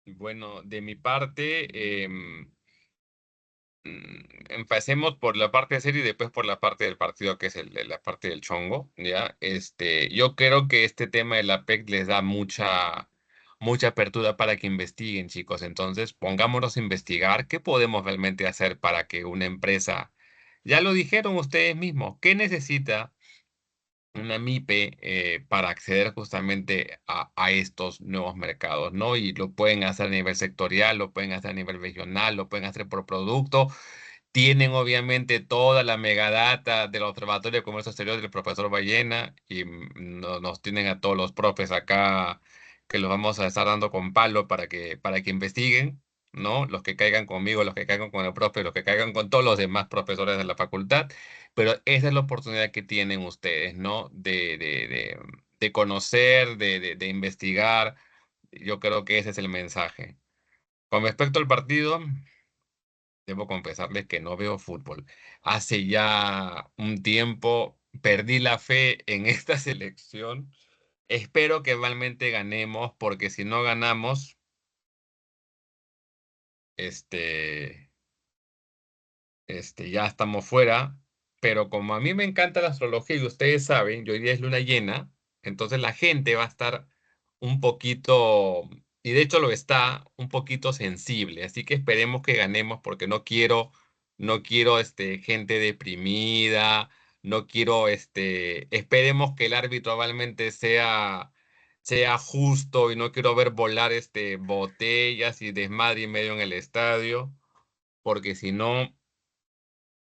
Bueno, de mi parte, empecemos por la parte de serie y después por la parte del partido, que es la parte del chongo, ¿ya? Yo creo que este tema de la PEC les da mucha apertura para que investiguen, chicos. Entonces, pongámonos a investigar qué podemos realmente hacer para que una empresa, ya lo dijeron ustedes mismos, ¿qué necesita una MIPE para acceder justamente a estos nuevos mercados, ¿no? Y lo pueden hacer a nivel sectorial, lo pueden hacer a nivel regional, lo pueden hacer por producto. Tienen obviamente toda la megadata del Observatorio de Comercio Exterior del profesor Ballena y nos tienen a todos los profes acá que los vamos a estar dando con palo para que investiguen, ¿no? Los que caigan conmigo, los que caigan con el profe, los que caigan con todos los demás profesores de la facultad, pero esa es la oportunidad que tienen ustedes, ¿no? De conocer, de investigar. Yo creo que ese es el mensaje. Con respecto al partido, debo confesarles que no veo fútbol. Hace ya un tiempo perdí la fe en esta selección. Espero que realmente ganemos, porque si no ganamos, este, ya estamos fuera. Pero como a mí me encanta la astrología y ustedes saben, hoy día es luna llena, entonces la gente va a estar un poquito, y de hecho lo está, un poquito sensible. Así que esperemos que ganemos porque no quiero gente deprimida, no quiero, esperemos que el árbitro realmente sea justo y no quiero ver volar botellas y desmadre y medio en el estadio, porque si no,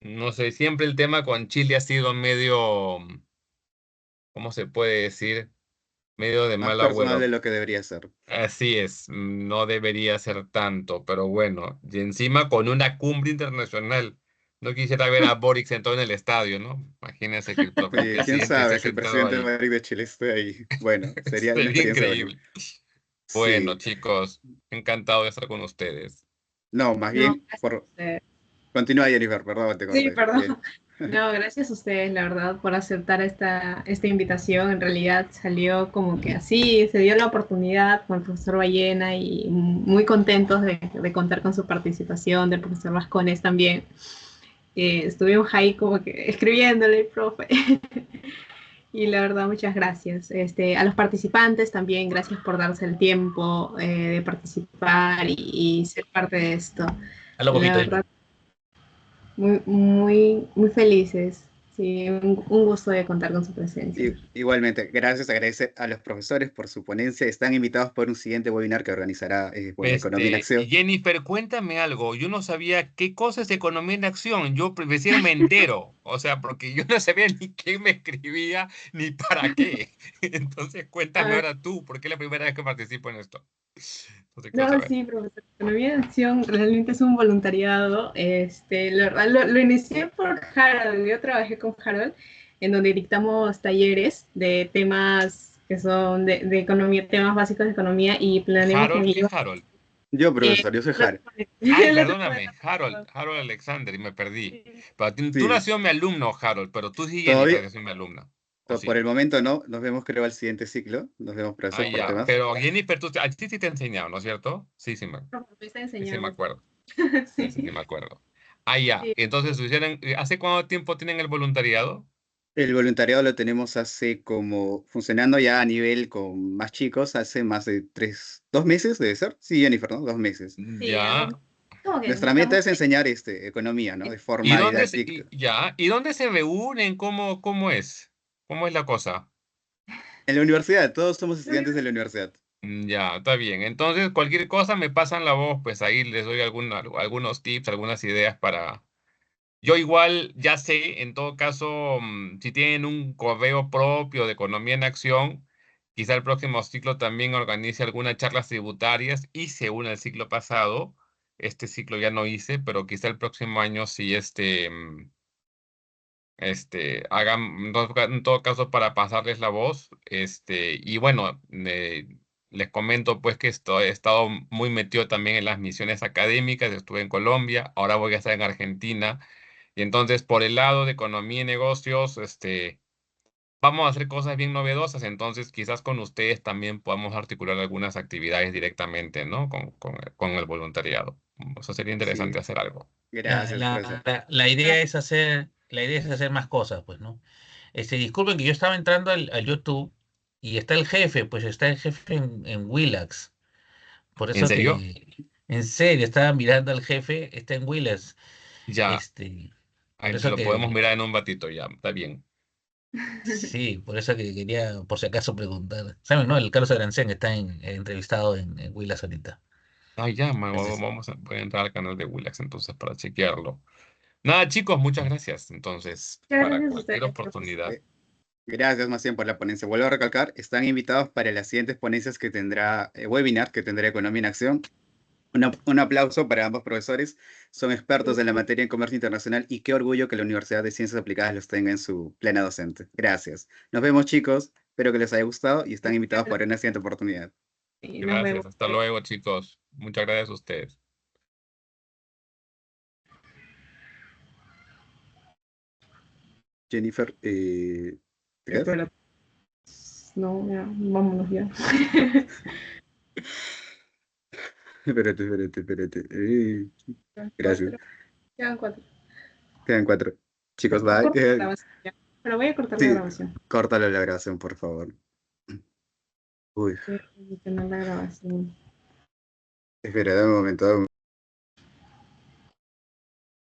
no sé, siempre el tema con Chile ha sido medio, ¿cómo se puede decir? Medio de Más mal personal de agüero. lo que debería ser. Así es, no debería ser tanto, pero bueno, y encima con una cumbre internacional. No quisiera ver a Boric sentado en el estadio, ¿no? Imagínense que el Oye, quién presidente esté sabe que el sentado presidente ahí. Madrid de Chile esté ahí. Bueno, sería una Sería experiencia bonita. increíble. Bueno, Sí. chicos, encantado de estar con ustedes. No, más No, bien, gracias a ustedes. continúa Jennifer, perdón, te Sí, corté. perdón. No, gracias a ustedes, la verdad, por aceptar esta invitación. En realidad salió como que así, se dio la oportunidad con el profesor Ballena y muy contentos de contar con su participación, del profesor Vascones también. Estuvimos ahí como que escribiéndole, profe. Y la verdad, muchas gracias. A los participantes también, gracias por darse el tiempo de participar y ser parte de esto. Habla un La poquito, Jenny. verdad, muy felices. Sí, un gusto de contar con su presencia. Igualmente, gracias, agradecer a los profesores por su ponencia. Están invitados por un siguiente webinar que organizará bueno, Economía en Acción. Jennifer, cuéntame algo. Yo no sabía qué cosa es economía en acción. Yo recién me entero. O sea, porque yo no sabía ni qué me escribía ni para qué. Entonces, cuéntame Ah, ahora tú, porque es la primera vez que participo en esto. Entonces, quiero no, saber. sí, profesor. Economía en Acción realmente es un voluntariado. La verdad, lo inicié por Harold. Yo trabajé con Harold, en donde dictamos talleres de temas que son de economía, temas básicos de economía y planeamos con Harold, ¿qué ellos. es Harold? Yo, Eh, profesor, yo soy Jara. Ay, el otro perdóname, comentario, Harold Alexander, y me perdí. sí. Pero tú no has Sí, sido mi alumno, Harold, pero tú sí, todavía, Jennifer, es mi alumna. ¿O por sí? el momento no. Nos vemos, creo, al siguiente ciclo. Nos vemos, Ah, profesor, por ya. temas. Pero Jennifer, a ti sí te he enseñado, ¿no es cierto? Sí, sí, Me está sí me enseñando. acuerdo. Sí, sí, sí Sí, me acuerdo. Ah, ya. sí. Entonces, ¿hace cuánto tiempo tienen el voluntariado? El voluntariado lo tenemos hace como funcionando ya a nivel con más chicos, hace más de 2 meses, debe ser. Sí, Jennifer, ¿no? 2 meses. Sí, Ya. como que Nuestra meta estamos es enseñar economía, ¿no? De ¿Y forma dónde didáctica. ¿Y dónde se reúnen? ¿Cómo es? ¿Cómo es la cosa? En la universidad, todos somos estudiantes de la universidad. Ya, está bien. Entonces, cualquier cosa me pasan la voz, pues ahí les doy algunos tips, algunas ideas para... Yo igual ya sé, en todo caso, si tienen un correo propio de Economía en Acción, quizá el próximo ciclo también organice algunas charlas tributarias. Hice una el ciclo pasado, este ciclo ya no hice, pero quizá el próximo año sí hagan, en todo caso, para pasarles la voz. Y bueno, les comento pues que he estado muy metido también en las misiones académicas, estuve en Colombia, ahora voy a estar en Argentina. Y entonces, por el lado de economía y negocios, vamos a hacer cosas bien novedosas. Entonces, quizás con ustedes también podamos articular algunas actividades directamente, ¿no? Con el voluntariado. Eso sería interesante Sí, hacer algo. La, gracias, la- profesor. la idea es hacer más cosas, pues, ¿no? Disculpen que yo estaba entrando al YouTube y está el jefe, pues está el jefe en Willax. Por ¿En eso serio? en serio, estaba mirando al jefe, está en Willax. Ya, Este, por ahí eso lo podemos que, mirar en un ratito, ya, está bien. sí, por eso que quería, por si acaso, preguntar. ¿Saben, no? El Carlos Arancén está entrevistado en Willax ahorita. Ah, ya, Entonces, voy a entrar al canal de Willax entonces para chequearlo. Nada, chicos, muchas gracias. Entonces, Muchas para gracias a cualquier ustedes, profesor. oportunidad. Gracias más bien por la ponencia. Vuelvo a recalcar, están invitados para las siguientes ponencias que tendrá, webinar que tendrá Economía en Acción. Un aplauso para ambos profesores. Son expertos en la materia en comercio internacional y qué orgullo que la Universidad de Ciencias Aplicadas los tenga en su plena docente. Gracias. Nos vemos, chicos. Espero que les haya gustado y están invitados para una siguiente oportunidad. Y nos Gracias. vemos. Hasta luego, chicos. Muchas gracias a ustedes. Jennifer, ¿te quedas? Espera. No, ya, vámonos ya. Espérate. Gracias. Quedan 4. Quedan 4. Chicos, Corta la bye. grabación ya. Pero voy a cortar la Sí, grabación. córtale la grabación, por favor. Uy, Voy a terminar la grabación. espera, dame un momento.